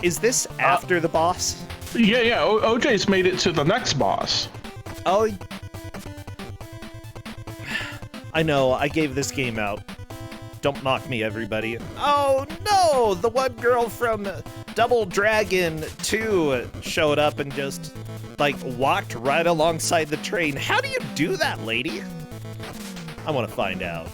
Speaker 1: Is this after the boss?
Speaker 2: Yeah, OJ's made it to the next boss.
Speaker 1: Oh... I know, I gave this game out. Don't mock me, everybody. Oh, no! The one girl from Double Dragon 2 showed up and just, like, walked right alongside the train. How do you do that, lady? I want to find out.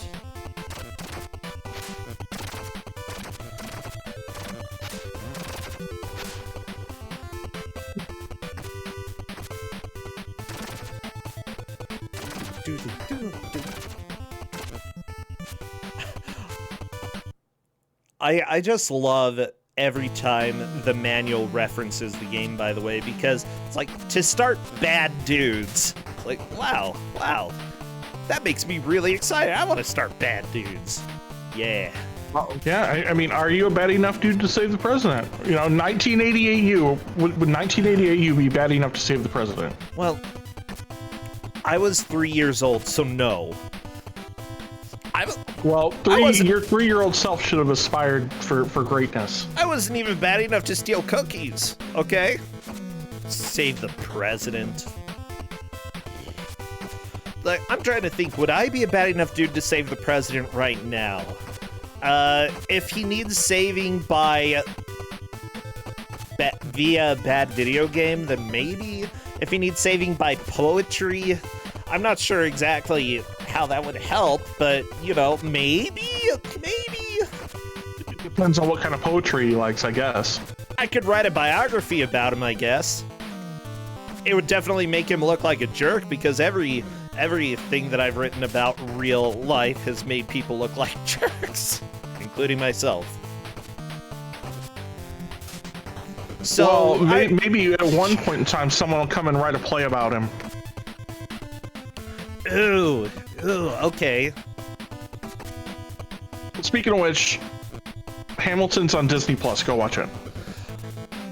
Speaker 1: I just love every time the manual references the game, by the way, because it's like, to start Bad Dudes. Like, wow, that makes me really excited. I want to start Bad Dudes. Yeah.
Speaker 2: Yeah, I mean, are you a bad enough dude to save the president? You know, 1988 you, would 1988 you be bad enough to save the president?
Speaker 1: Well, I was 3 years old, so no.
Speaker 2: Well, your 3-year-old self should have aspired for greatness.
Speaker 1: I wasn't even bad enough to steal cookies, okay? Save the president. Like, I'm trying to think, would I be a bad enough dude to save the president right now? If he needs saving by via bad video game, then maybe. If he needs saving by poetry, I'm not sure exactly how that would help, but, you know, maybe.
Speaker 2: Depends on what kind of poetry he likes, I guess.
Speaker 1: I could write a biography about him, I guess. It would definitely make him look like a jerk, because everything that I've written about real life has made people look like jerks, including myself. So
Speaker 2: well, maybe at one point in time, someone will come and write a play about him.
Speaker 1: Ooh, okay.
Speaker 2: Speaking of which, Hamilton's on Disney Plus. Go watch it.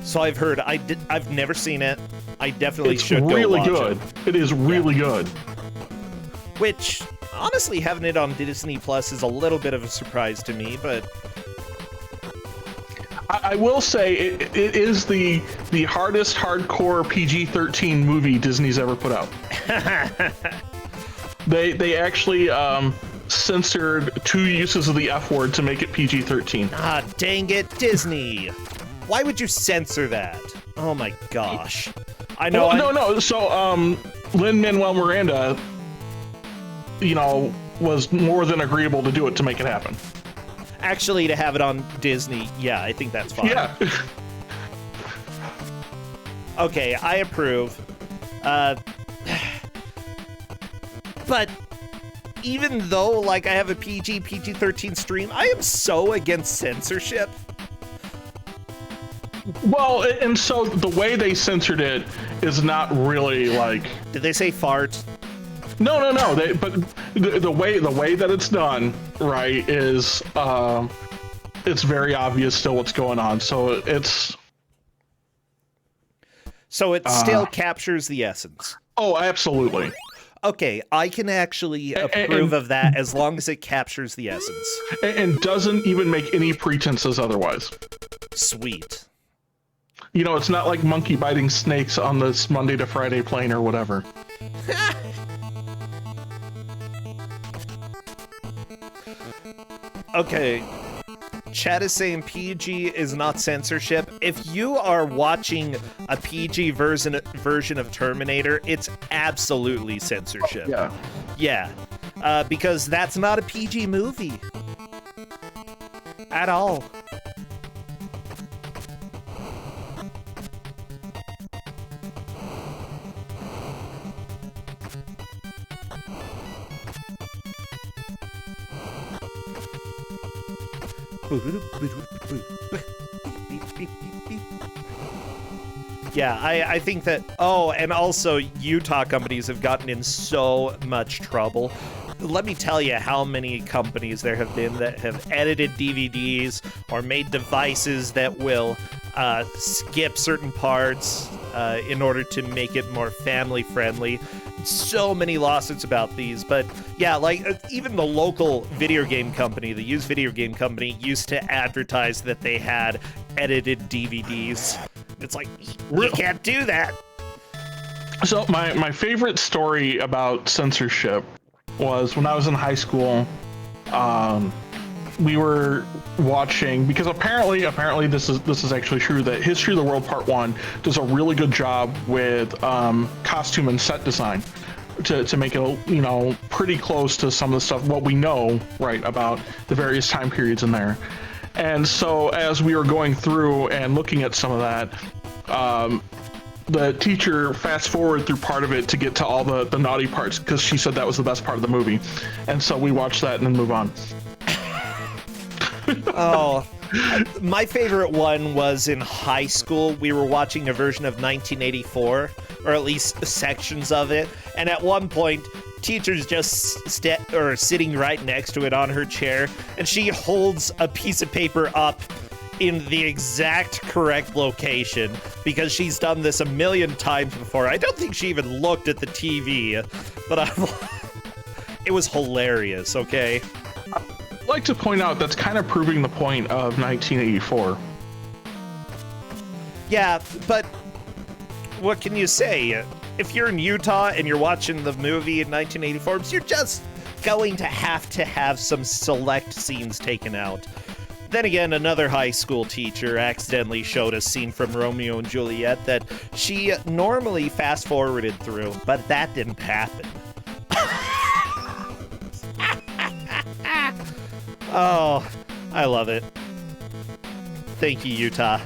Speaker 1: So I've heard. I've never seen it. I definitely should go
Speaker 2: really
Speaker 1: watch
Speaker 2: good. It is really good.
Speaker 1: Which, honestly, having it on Disney Plus is a little bit of a surprise to me, but
Speaker 2: I will say it is the hardest hardcore PG-13 movie Disney's ever put out. They actually censored 2 uses of the F word to make it PG-13.
Speaker 1: Ah, dang it, Disney! Why would you censor that? Oh my gosh! I know.
Speaker 2: Well, no. So, Lin-Manuel Miranda, you know, was more than agreeable to do it to make it happen.
Speaker 1: Actually, to have it on Disney, yeah, I think that's fine.
Speaker 2: Yeah.
Speaker 1: Okay, I approve. But even though, like, I have a PG-13 stream, I am so against censorship.
Speaker 2: Well, and so the way they censored it is not really like.
Speaker 1: Did they say fart?
Speaker 2: No. But the way that it's done, right, is it's very obvious still what's going on. So it's.
Speaker 1: So it still captures the essence.
Speaker 2: Oh, absolutely.
Speaker 1: Okay, I can actually approve of that as long as it captures the essence.
Speaker 2: And doesn't even make any pretenses otherwise.
Speaker 1: Sweet.
Speaker 2: You know, it's not like monkey biting snakes on this Monday to Friday plane or whatever.
Speaker 1: Okay. Chat is saying PG is not censorship. If you are watching a PG version of Terminator, it's absolutely censorship.
Speaker 2: Yeah.
Speaker 1: Yeah. Because that's not a PG movie. At all. Yeah, I think that. Oh, and also Utah companies have gotten in so much trouble. Let me tell you how many companies there have been that have edited DVDs or made devices that will skip certain parts in order to make it more family friendly. So many lawsuits about these, but yeah, like even the local video game company, the used video game company, used to advertise that they had edited DVDs. It's like, you can't do that.
Speaker 2: So my favorite story about censorship was when I was in high school. We were watching, because apparently this is actually true, that History of the World Part 1 does a really good job with costume and set design to make it, you know, pretty close to some of the stuff what we know, right, about the various time periods in there. And so as we were going through and looking at some of that, the teacher fast forward through part of it to get to all the naughty parts because she said that was the best part of the movie, and so we watched that and then move on.
Speaker 1: Oh, my favorite one was in high school. We were watching a version of 1984, or at least sections of it, and at one point, teacher's just sitting right next to it on her chair, and she holds a piece of paper up in the exact correct location because she's done this a million times before. I don't think she even looked at the TV, but it was hilarious, okay?
Speaker 2: I'd like to point out that's kind of proving the point of 1984.
Speaker 1: Yeah, but what can you say? If you're in Utah and you're watching the movie in 1984, you're just going to have some select scenes taken out. Then again, another high school teacher accidentally showed a scene from Romeo and Juliet that she normally fast-forwarded through, but that didn't happen. Oh, I love it. Thank you, Utah.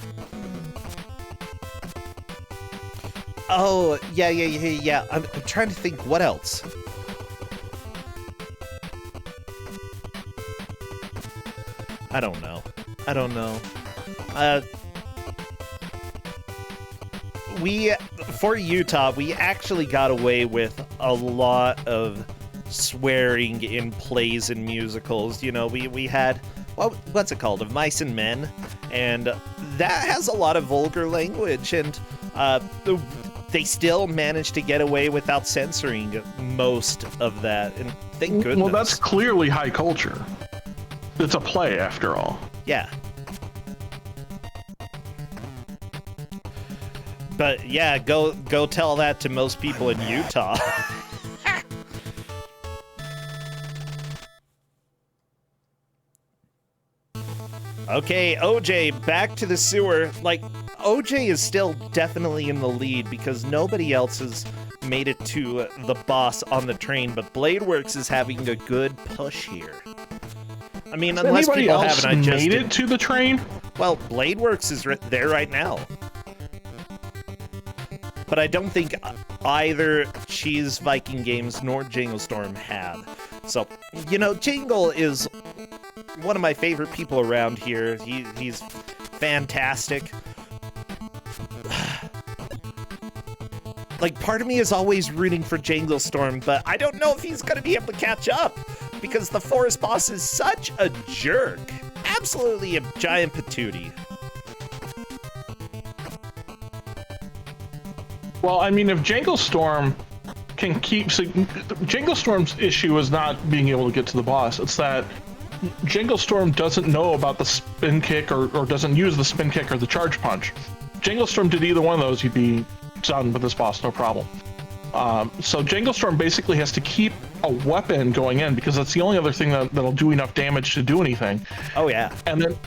Speaker 1: Oh, yeah. I'm trying to think what else. I don't know. For Utah, we actually got away with a lot of swearing in plays and musicals. You know, we had, what's it called? Of Mice and Men, and that has a lot of vulgar language, and they still managed to get away without censoring most of that, and thank goodness.
Speaker 2: Well, that's clearly high culture. It's a play, after all.
Speaker 1: Yeah. But yeah, go tell that to most people in Utah. Okay, OJ, back to the sewer. Like, OJ is still definitely in the lead because nobody else has made it to the boss on the train, but Bladeworks is having a good push here. I mean, unless people haven't, I just
Speaker 2: made it to the train.
Speaker 1: Well, Bladeworks is there right now, but I don't think either Cheese Viking Games nor Jingle Storm have. So, you know, Jingle is one of my favorite people around here. He's fantastic. Like, part of me is always rooting for Jingle Storm, but I don't know if he's gonna be able to catch up because the forest boss is such a jerk. Absolutely a giant patootie.
Speaker 2: Well, I mean, if Jingle Storm can keep... Jingle Storm's issue is not being able to get to the boss. It's that Jingle Storm doesn't know about the spin kick or doesn't use the spin kick or the charge punch. Jingle Storm did either one of those, he'd be done with this boss, no problem. So Jingle Storm basically has to keep a weapon going in because that's the only other thing that'll do enough damage to do anything.
Speaker 1: Oh, yeah.
Speaker 2: And then...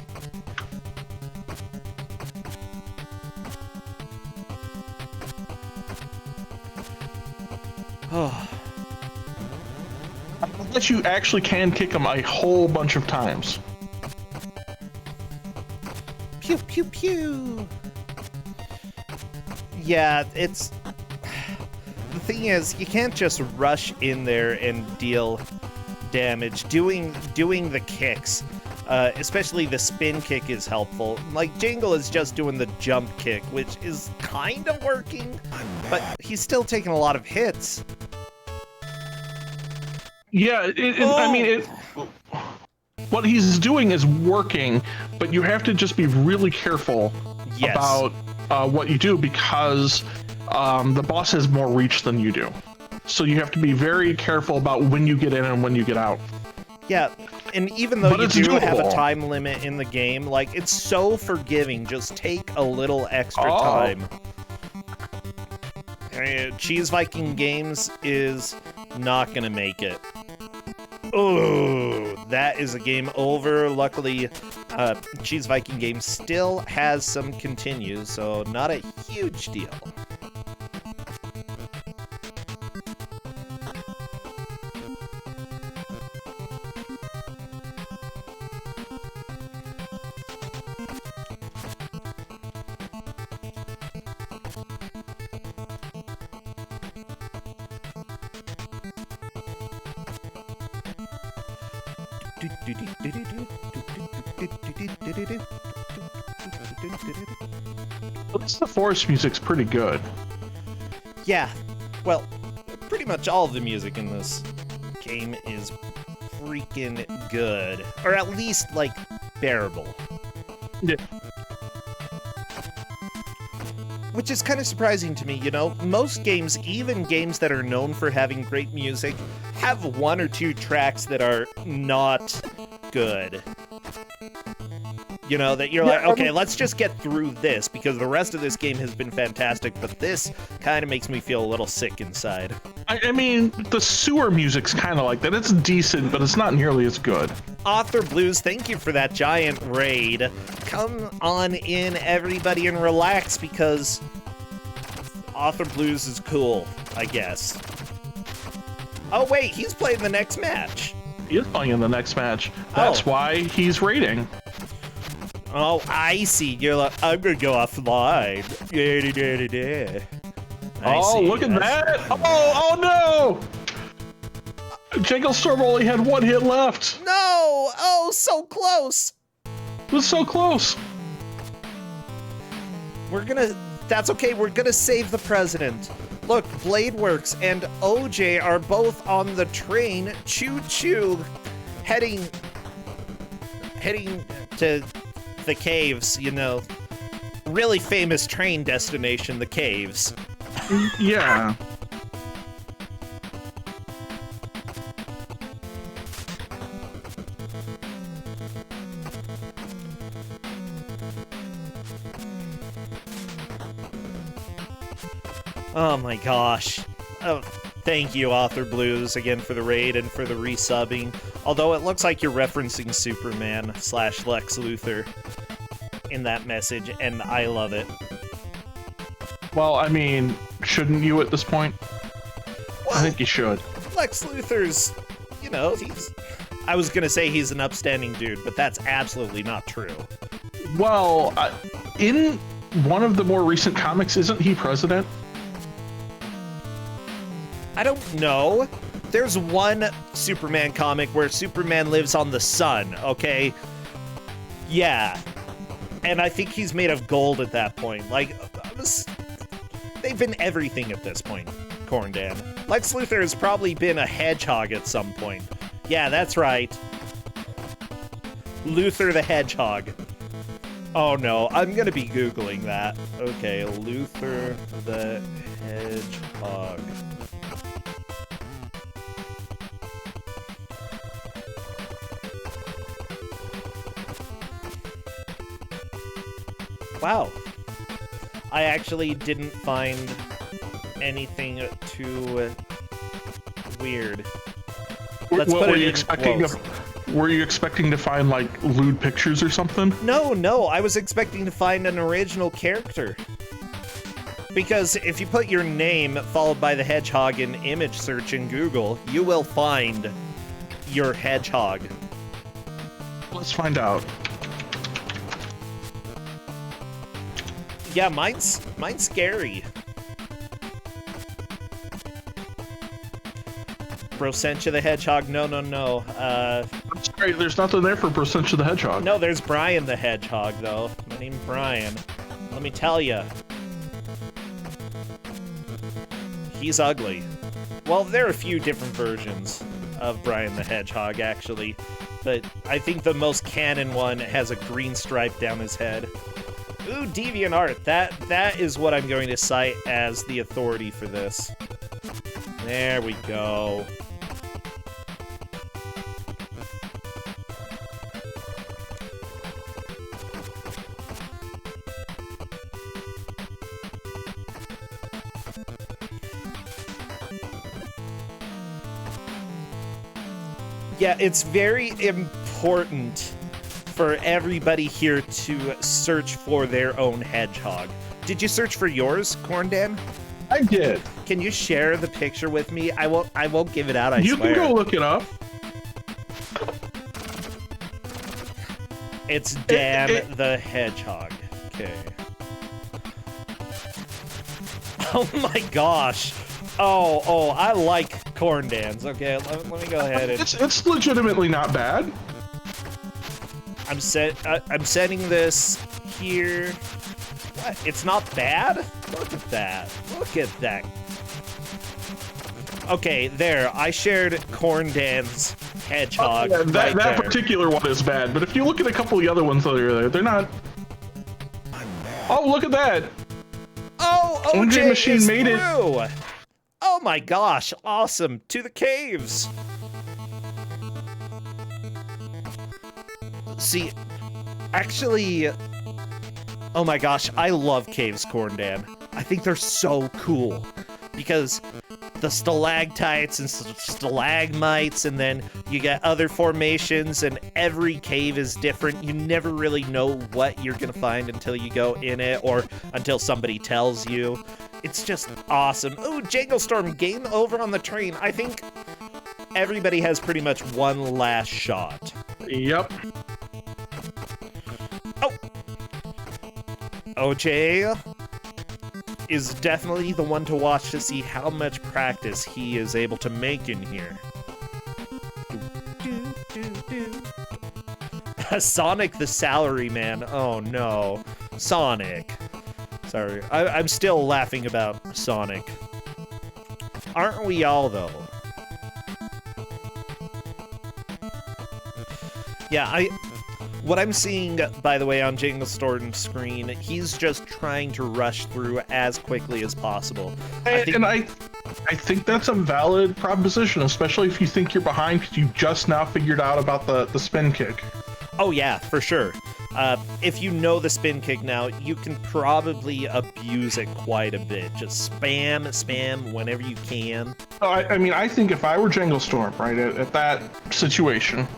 Speaker 1: Oh.
Speaker 2: That you actually can kick him a whole bunch of times.
Speaker 1: Pew, pew, pew. Yeah, it's... The thing is, you can't just rush in there and deal damage. Doing the kicks, especially the spin kick, is helpful. Like, Jingle is just doing the jump kick, which is kind of working, but he's still taking a lot of hits.
Speaker 2: Yeah, I mean, what he's doing is working, but you have to just be really careful about what you do because the boss has more reach than you do. So you have to be very careful about when you get in and when you get out.
Speaker 1: Yeah, and even though you do
Speaker 2: doable.
Speaker 1: have a time limit in the game, like, it's so forgiving. Just take a little extra time. Cheese Viking Games is not gonna make it. Oh, that is a game over. Luckily, Cheese Viking Games still has some continues, so not a huge deal.
Speaker 2: At least the forest music's pretty good.
Speaker 1: Yeah, well, pretty much all of the music in this game is freaking good. Or at least, like, bearable.
Speaker 2: Yeah.
Speaker 1: Which is kind of surprising to me, you know? Most games, even games that are known for having great music, have one or two tracks that are not good. You know, that you're like, okay, let's just get through this, because the rest of this game has been fantastic, but this kind of makes me feel a little sick inside.
Speaker 2: I mean, the sewer music's kind of like that. It's decent, but it's not nearly as good.
Speaker 1: Author Blues, thank you for that giant raid. Come on in, everybody, and relax, because Author Blues is cool, I guess. Oh, wait, he's playing the next match.
Speaker 2: He is playing in the next match. That's why he's raiding.
Speaker 1: Oh, I see. You're like, I'm gonna go offline.
Speaker 2: Look at that! Oh no! Jekyll Storm only had one hit left.
Speaker 1: No! Oh, so close.
Speaker 2: It was so close.
Speaker 1: That's okay. We're gonna save the president. Look, Bladeworks and OJ are both on the train. Choo choo, heading to the caves, you know. Really famous train destination, the caves.
Speaker 2: Yeah.
Speaker 1: Oh my gosh. Oh, thank you, Author Blues, again for the raid and for the resubbing. Although it looks like you're referencing Superman / Lex Luthor in that message, and I love it.
Speaker 2: Well, I mean, shouldn't you at this point? Well, I think you should.
Speaker 1: Lex Luthor's, you know, I was gonna say he's an upstanding dude, but that's absolutely not true.
Speaker 2: Well, in one of the more recent comics, isn't he president?
Speaker 1: I don't know. There's one Superman comic where Superman lives on the sun, okay? Yeah. And I think he's made of gold at that point. Like, they've been everything at this point, Corndan. Lex Luthor has probably been a hedgehog at some point. Yeah, that's right. Luthor the Hedgehog. Oh no, I'm gonna be Googling that. Okay, Luthor the Hedgehog. Wow. I actually didn't find anything too weird. Let's put it in quotes.
Speaker 2: Were you expecting to find, like, lewd pictures or something?
Speaker 1: No, I was expecting to find an original character. Because if you put your name followed by the hedgehog in image search in Google, you will find your hedgehog.
Speaker 2: Let's find out.
Speaker 1: Yeah, mine's scary. Brosentia the Hedgehog, no.
Speaker 2: I'm sorry, there's nothing there for Brosentia the Hedgehog.
Speaker 1: No, there's Brian the Hedgehog, though. My name's Brian. Let me tell ya. He's ugly. Well, there are a few different versions of Brian the Hedgehog, actually. But I think the most canon one has a green stripe down his head. Ooh, DeviantArt. That is what I'm going to cite as the authority for this. There we go. Yeah, it's very important for everybody here to search for their own hedgehog. Did you search for yours, Corndan?
Speaker 2: I did.
Speaker 1: Can you share the picture with me? I won't give it out, I swear.
Speaker 2: You can go look it up.
Speaker 1: It's Dan the Hedgehog. Okay. Oh my gosh. Oh, I like Corndans. Okay, let me go ahead and...
Speaker 2: It's legitimately not bad.
Speaker 1: I'm setting this here. What? It's not bad? Look at that. Look at that. Okay, there. I shared Corn Dan's hedgehog.
Speaker 2: Yeah,
Speaker 1: that
Speaker 2: that particular one is bad, but if you look at a couple of the other ones that are there, they're not. Oh, look at that!
Speaker 1: Oh, OJ
Speaker 2: Machine
Speaker 1: is
Speaker 2: made
Speaker 1: through. Oh my gosh, awesome. To the caves. See, actually, oh my gosh, I love caves, Corn Dan. I think they're so cool because the stalactites and stalagmites, and then you get other formations, and every cave is different. You never really know what you're gonna find until you go in it or until somebody tells you. It's just awesome. Ooh, Janglestorm, game over on the train. I think everybody has pretty much one last shot.
Speaker 2: Yep.
Speaker 1: Oh! OJ is definitely the one to watch to see how much practice he is able to make in here. Sonic the Salaryman. Oh no. Sonic. Sorry. I'm still laughing about Sonic. Aren't we all, though? Yeah, what I'm seeing, by the way, on Janglestorm's screen, he's just trying to rush through as quickly as possible. I
Speaker 2: think that's a valid proposition, especially if you think you're behind because you just now figured out about the spin kick.
Speaker 1: Oh yeah, for sure. If you know the spin kick now, you can probably abuse it quite a bit. Just spam whenever you can.
Speaker 2: I mean, I think if I were Janglestorm, right, at that situation,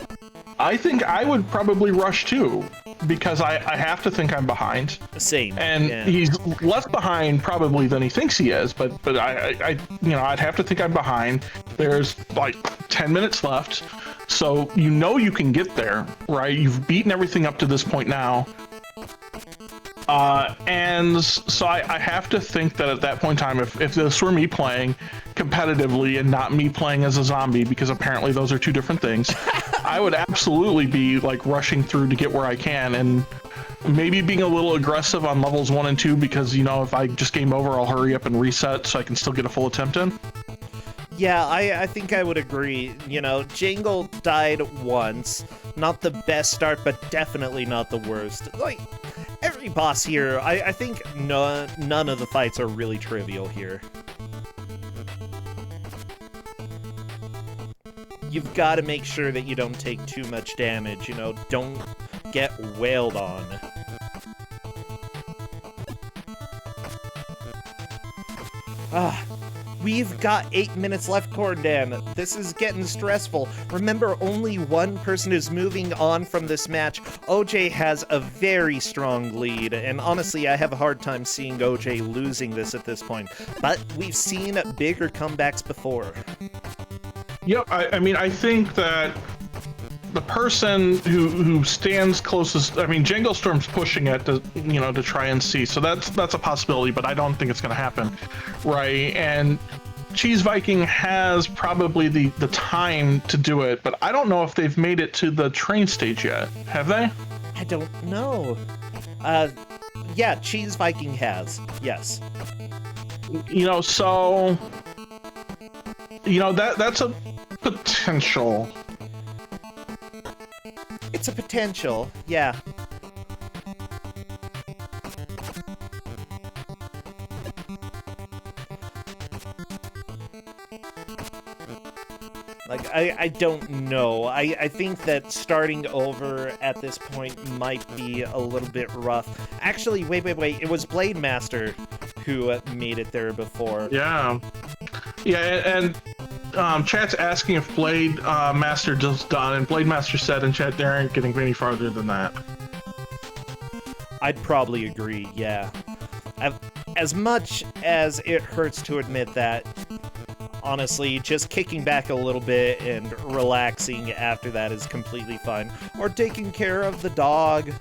Speaker 2: I think I would probably rush too, because I have to think I'm behind.
Speaker 1: Same.
Speaker 2: And
Speaker 1: yeah.
Speaker 2: He's less behind probably than he thinks he is, but I'd have to think I'm behind. There's like 10 minutes left, so you can get there, right? You've beaten everything up to this point now. And so I have to think that at that point in time, if this were me playing competitively and not me playing as a zombie, because apparently those are two different things, I would absolutely be like rushing through to get where I can, and maybe being a little aggressive on levels 1 and 2, because, if I just game over, I'll hurry up and reset so I can still get a full attempt in.
Speaker 1: Yeah, I think I would agree. Jangle died once. Not the best start, but definitely not the worst. Like, every boss here, I think none of the fights are really trivial here. You've got to make sure that you don't take too much damage, don't get wailed on. We've got 8 minutes left, Corn Dan. This is getting stressful. Remember, only one person is moving on from this match. OJ has a very strong lead, and honestly, I have a hard time seeing OJ losing this at this point. But we've seen bigger comebacks before.
Speaker 2: Yep, I mean, I think that the person who stands closest, I mean, Janglestorm's pushing it to try and see, so that's a possibility, but I don't think it's going to happen, right? And Cheese Viking has probably the time to do it, but I don't know if they've made it to the train stage yet. Have they?
Speaker 1: I don't know. Yeah, Cheese Viking has, yes.
Speaker 2: So that's a potential.
Speaker 1: It's a potential, yeah. Like, I don't know. I think that starting over at this point might be a little bit rough. Actually, wait. It was Blade Master who made it there before.
Speaker 2: Yeah. Yeah, and chat's asking if Blade Master just done, and Blade Master said in chat they aren't getting any farther than that.
Speaker 1: I'd probably agree, yeah. As much as it hurts to admit that, honestly, just kicking back a little bit and relaxing after that is completely fine. Or taking care of the dog.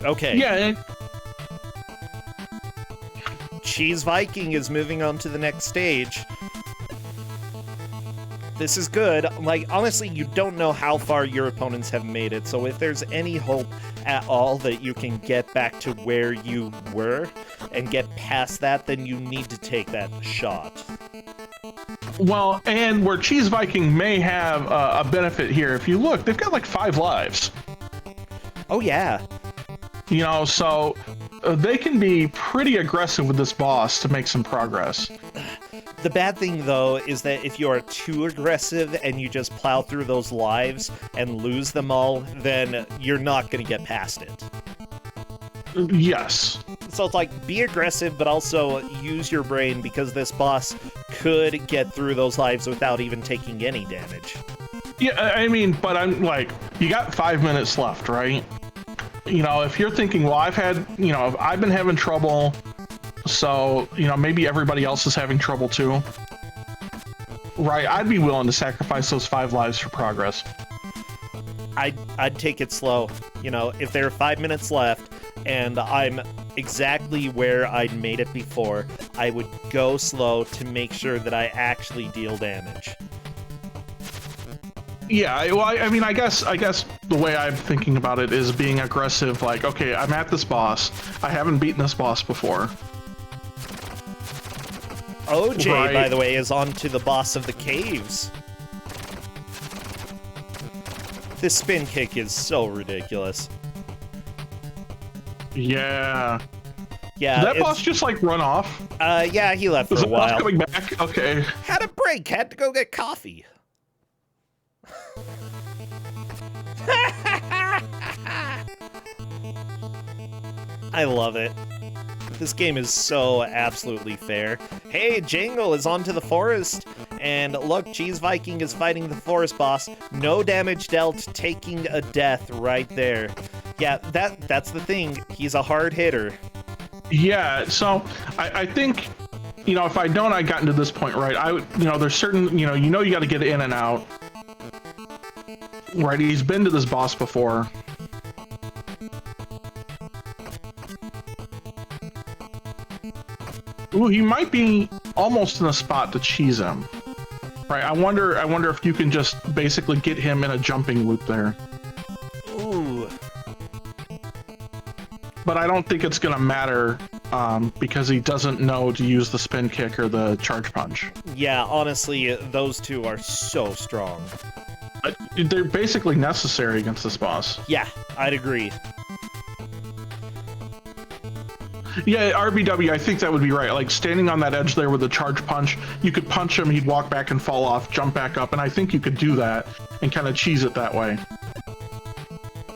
Speaker 1: Okay.
Speaker 2: Yeah.
Speaker 1: Cheese Viking is moving on to the next stage. This is good. Like, honestly, you don't know how far your opponents have made it, so if there's any hope at all that you can get back to where you were and get past that, then you need to take that shot.
Speaker 2: Well, and where Cheese Viking may have a benefit here, if you look, they've got like 5 lives.
Speaker 1: Oh, yeah.
Speaker 2: You know, so they can be pretty aggressive with this boss to make some progress.
Speaker 1: The bad thing, though, is that if you are too aggressive and you just plow through those lives and lose them all, then you're not going to get past it.
Speaker 2: Yes.
Speaker 1: So it's like, be aggressive, but also use your brain, because this boss could get through those lives without even taking any damage.
Speaker 2: Yeah, I mean, but I'm like, you got 5 minutes left, right? You know, if you're thinking, well, I've been having trouble, so, you know, maybe everybody else is having trouble too. Right, I'd be willing to sacrifice those 5 lives for progress.
Speaker 1: I'd take it slow. You know, if there are 5 minutes left and I'm exactly where I'd made it before, I would go slow to make sure that I actually deal damage.
Speaker 2: Yeah, well, I mean, I guess the way I'm thinking about it is being aggressive. Like, okay, I'm at this boss. I haven't beaten this boss before.
Speaker 1: OJ,
Speaker 2: right.
Speaker 1: By the way, is on to the boss of the caves. This spin kick is so ridiculous.
Speaker 2: Yeah.
Speaker 1: Yeah.
Speaker 2: Did that boss just like run off?
Speaker 1: Yeah, he left for
Speaker 2: Was
Speaker 1: a
Speaker 2: the boss
Speaker 1: while.
Speaker 2: coming back? Okay.
Speaker 1: Had a break. Had to go get coffee. I love it. This game is so absolutely fair. Hey, Jangle is onto the forest. And look, Cheese Viking is fighting the forest boss. No damage dealt, taking a death right there. Yeah, that's the thing. He's a hard hitter.
Speaker 2: Yeah, so I think, you know, if I gotten to this point right, I would, you know, there's certain, you got to get in and out. Right, he's been to this boss before. Ooh, he might be almost in a spot to cheese him. Right, I wonder if you can just basically get him in a jumping loop there.
Speaker 1: Ooh.
Speaker 2: But I don't think it's gonna matter because he doesn't know to use the spin kick or the charge punch.
Speaker 1: Yeah, honestly, those two are so strong.
Speaker 2: They're basically necessary against this boss.
Speaker 1: Yeah, I'd agree.
Speaker 2: Yeah, RBW, I think that would be right. Like, standing on that edge there with the charge punch, you could punch him, he'd walk back and fall off, jump back up, and I think you could do that and kind of cheese it that way.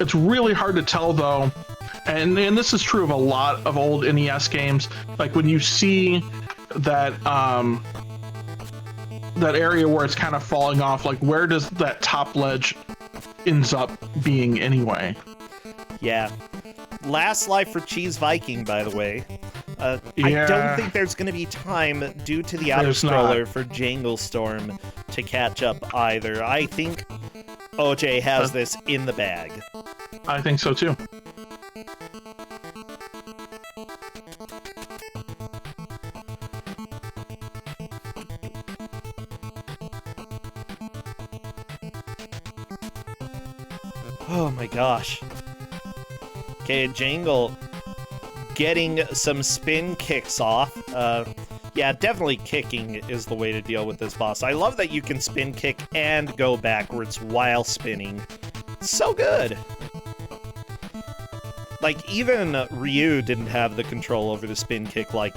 Speaker 2: It's really hard to tell, though, and this is true of a lot of old NES games. Like, when you see that, that area where it's kind of falling off, like, where does that top ledge ends up being anyway?
Speaker 1: Yeah. Last life for Cheese Viking, by the way.
Speaker 2: Yeah.
Speaker 1: I don't think there's going to be time due to the auto
Speaker 2: There's
Speaker 1: scroller
Speaker 2: not.
Speaker 1: for Jangle Storm to catch up either. I think OJ has this in the bag.
Speaker 2: I think so too.
Speaker 1: Oh my gosh. Okay, Jangle getting some spin kicks off. Yeah, definitely kicking is the way to deal with this boss. I love that you can spin kick and go backwards while spinning. So good. Like, even Ryu didn't have the control over the spin kick like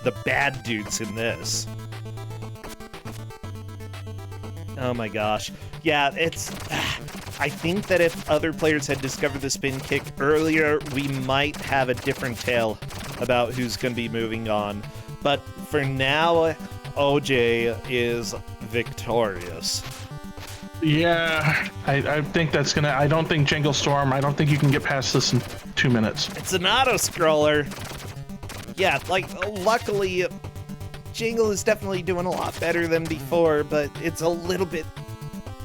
Speaker 1: the bad dudes in this. Oh my gosh. Yeah, it's... I think that if other players had discovered the spin kick earlier, we might have a different tale about who's going to be moving on. But for now, OJ is victorious.
Speaker 2: Yeah, I think that's gonna... I don't think Jangle Storm, I don't think you can get past this in 2 minutes.
Speaker 1: It's an auto-scroller. Yeah, like, luckily, Jangle is definitely doing a lot better than before, but it's a little bit...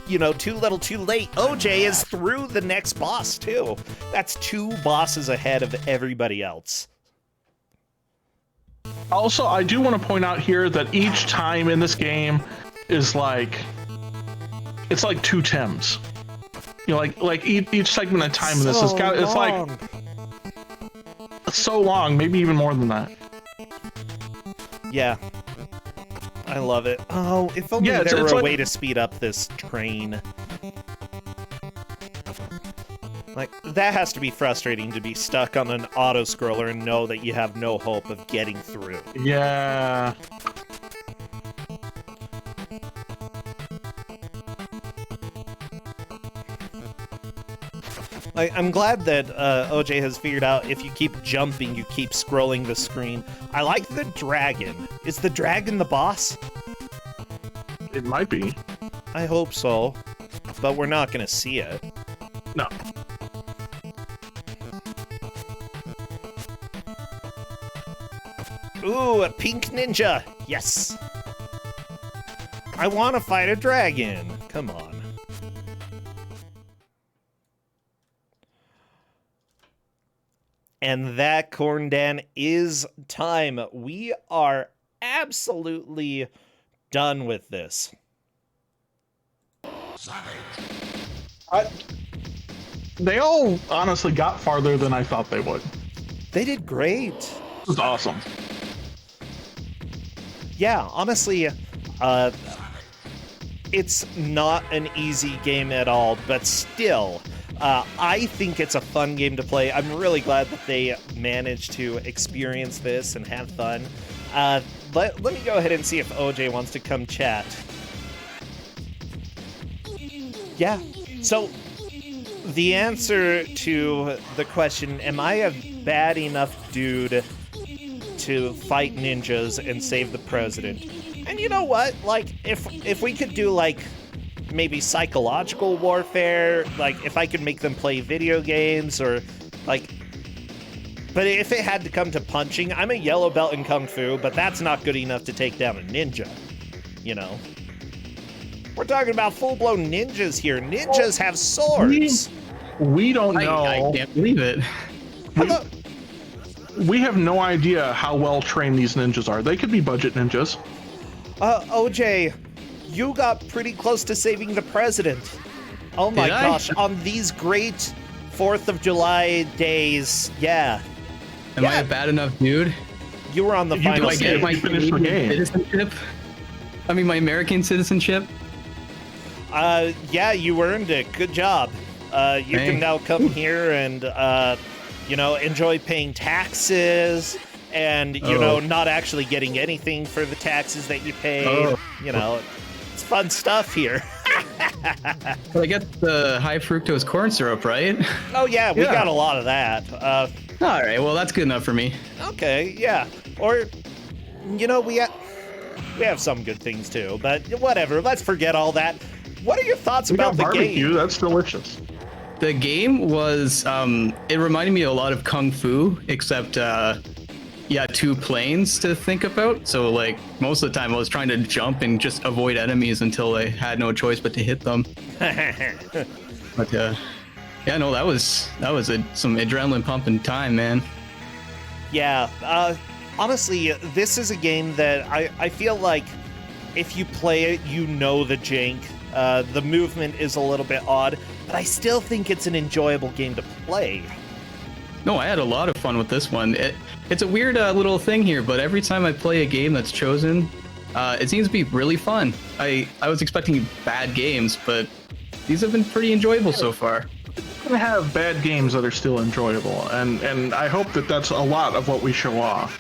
Speaker 1: You know, too little, too late. OJ is through the next boss, too. That's 2 bosses ahead of everybody else.
Speaker 2: Also, I do want to point out here that each time in this game is like, it's like 2 Tims. You know, like each segment of time in this is got, it's like so long, maybe even more than that.
Speaker 1: Yeah. I love it. Oh, if only there were a way to speed up this train. Like, that has to be frustrating to be stuck on an auto-scroller and know that you have no hope of getting through.
Speaker 2: Yeah.
Speaker 1: I'm glad that OJ has figured out if you keep jumping, you keep scrolling the screen. I like the dragon. Is the dragon the boss?
Speaker 2: It might be.
Speaker 1: I hope so, but we're not gonna see it.
Speaker 2: No.
Speaker 1: Ooh, a pink ninja! Yes! I want to fight a dragon! Come on. And that, Corndan, is time. We are absolutely done with this.
Speaker 2: They all honestly got farther than I thought they would.
Speaker 1: They did great.
Speaker 2: This is awesome.
Speaker 1: Yeah, honestly, it's not an easy game at all, but still, I think it's a fun game to play. I'm really glad that they managed to experience this and have fun. Let me go ahead and see if OJ wants to come chat. Yeah, so the answer to the question, am I a bad enough dude to fight ninjas and save the president? And you know what? Like, if we could do, like, maybe psychological warfare, like, if I could make them play video games, or, like... But if it had to come to punching, I'm a yellow belt in Kung Fu, but that's not good enough to take down a ninja, you know? We're talking about full-blown ninjas here. Ninjas have swords!
Speaker 2: We don't know.
Speaker 3: I can't believe it.
Speaker 2: We have no idea how well trained these ninjas are. They could be budget ninjas.
Speaker 1: OJ, you got pretty close to saving the president. Oh my gosh, on these great 4th of July days, yeah.
Speaker 3: Am I a bad enough dude?
Speaker 1: You were on the final
Speaker 3: Do I get my Canadian citizenship? I mean, my American citizenship?
Speaker 1: Yeah, you earned it. Good job. You can now come here and, you know, enjoy paying taxes and, you know, not actually getting anything for the taxes that you paid. You know, it's fun stuff here.
Speaker 3: Well, I get the high fructose corn syrup, right?
Speaker 1: Oh, yeah, we got a lot of that.
Speaker 3: All right, well, that's good enough for me.
Speaker 1: Okay, yeah. Or, you know, we have some good things, too. But whatever, let's forget all that. What are your thoughts about the game?
Speaker 2: That's delicious.
Speaker 3: The game was, it reminded me a lot of Kung Fu, except, yeah, 2 planes to think about. So, like, most of the time I was trying to jump and just avoid enemies until I had no choice but to hit them. But, yeah, no, that was some adrenaline pumping time, man.
Speaker 1: Yeah, honestly, this is a game that I feel like if you play it, you know the jank. The movement is a little bit odd, but I still think it's an enjoyable game to play.
Speaker 3: No, I had a lot of fun with this one. It's a weird little thing here, but every time I play a game that's chosen, it seems to be really fun. I was expecting bad games, but these have been pretty enjoyable so far.
Speaker 2: We're gonna have bad games that are still enjoyable, and I hope that that's a lot of what we show off.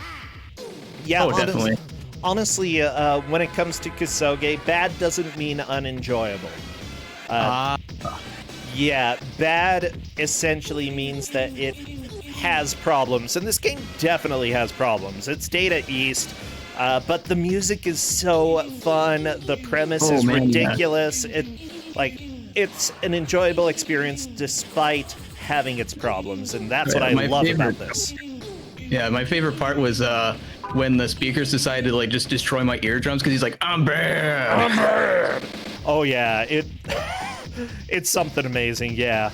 Speaker 1: Yeah,
Speaker 3: definitely.
Speaker 1: Honestly, when it comes to Ku5ogrande, bad doesn't mean unenjoyable. Yeah, bad essentially means that it has problems, and this game definitely has problems. It's Data East, but the music is so fun. The premise is ridiculous.
Speaker 3: Yeah.
Speaker 1: It's an enjoyable experience despite having its problems, and that's what I love about this.
Speaker 3: Yeah, my favorite part was when the speakers decided to, like, just destroy my eardrums, because he's like, I'm bad! I'm bad!
Speaker 1: Oh yeah, it's something amazing, yeah.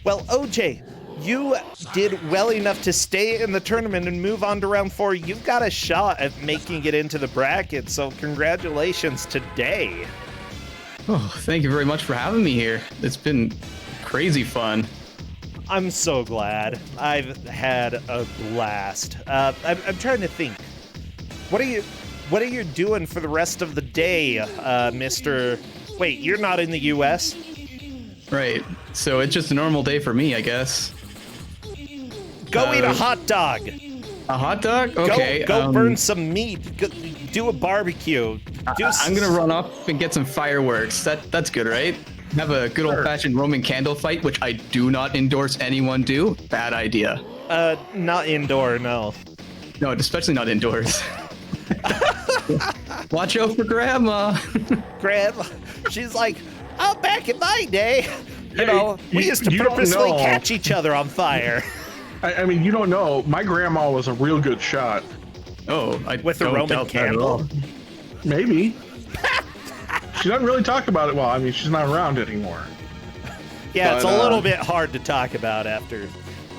Speaker 1: Well, OJ, you did well enough to stay in the tournament and move on to round 4. You've got a shot at making it into the bracket, so congratulations today.
Speaker 3: Oh, thank you very much for having me here. It's been crazy fun.
Speaker 1: I'm so glad. I've had a blast. I'm trying to think. What are you doing for the rest of the day, Mr. Wait, you're not in the U.S.?
Speaker 3: Right. So it's just a normal day for me, I guess.
Speaker 1: Go eat a hot dog.
Speaker 3: A hot dog? Okay.
Speaker 1: Go burn some meat. Go, do a barbecue.
Speaker 3: I'm gonna run off and get some fireworks. That's good, right? Have a good old-fashioned Roman candle fight, which I do not endorse anyone do. Bad idea.
Speaker 1: Not indoor, no.
Speaker 3: No, especially not indoors. Watch out for Grandma.
Speaker 1: Grandma, she's like, oh, back in my day, we used to
Speaker 2: you don't
Speaker 1: purposely
Speaker 2: know.
Speaker 1: catch each other on fire.
Speaker 2: I mean, you don't know. My grandma was a real good shot.
Speaker 3: Oh, I
Speaker 1: With a
Speaker 3: don't
Speaker 1: Roman
Speaker 3: doubt that at all.
Speaker 1: candle.
Speaker 2: Maybe. She doesn't really talk about it. Well, I mean, she's not around anymore.
Speaker 1: Yeah, it's
Speaker 2: But,
Speaker 1: a little bit hard to talk about after.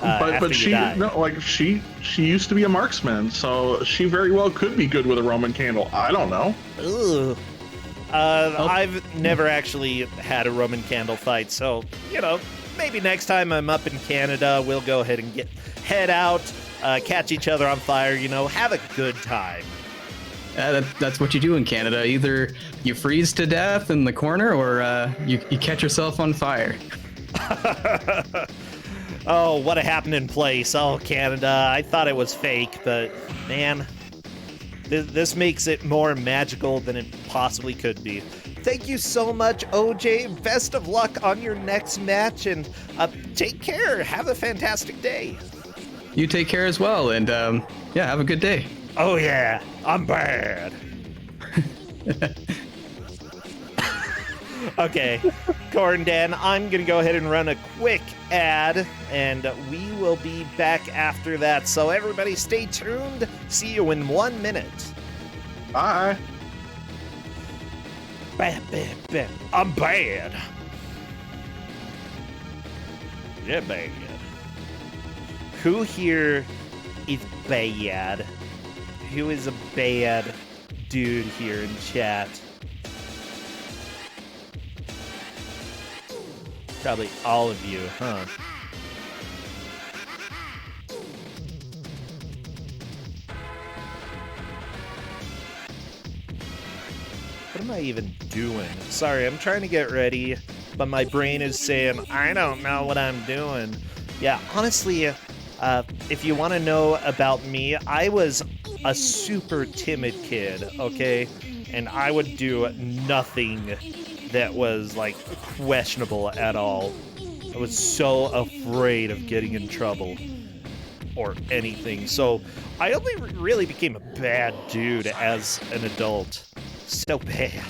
Speaker 1: After
Speaker 2: But
Speaker 1: you
Speaker 2: she
Speaker 1: die.
Speaker 2: no, like she used to be a marksman, so she very well could be good with a Roman candle. I don't know.
Speaker 1: Ugh. I've never actually had a Roman candle fight, so maybe next time I'm up in Canada, we'll go ahead and head out, catch each other on fire. Have a good time.
Speaker 3: That's what you do in Canada. Either you freeze to death in the corner, or you catch yourself on fire.
Speaker 1: Oh, what a happening place. Oh, Canada. I thought it was fake, but man, this makes it more magical than it possibly could be. Thank you so much, OJ. Best of luck on your next match, and take care. Have a fantastic day.
Speaker 3: You take care as well, and yeah, have a good day.
Speaker 1: Oh, yeah. I'm bad. Okay, Corndan, I'm going to go ahead and run a quick ad, and we will be back after that. So everybody stay tuned. See you in 1 minute.
Speaker 2: Bye.
Speaker 1: Bam. I'm bad. Yeah, bad. Who here is bad? Who is a bad dude here in chat? Probably all of you, huh? What am I even doing? Sorry, I'm trying to get ready, but my brain is saying, I don't know what I'm doing. Yeah, honestly, if you want to know about me, I was a super timid kid, okay? And I would do nothing that was like questionable at all. I was so afraid of getting in trouble or anything. So I only really became a bad dude as an adult. So bad.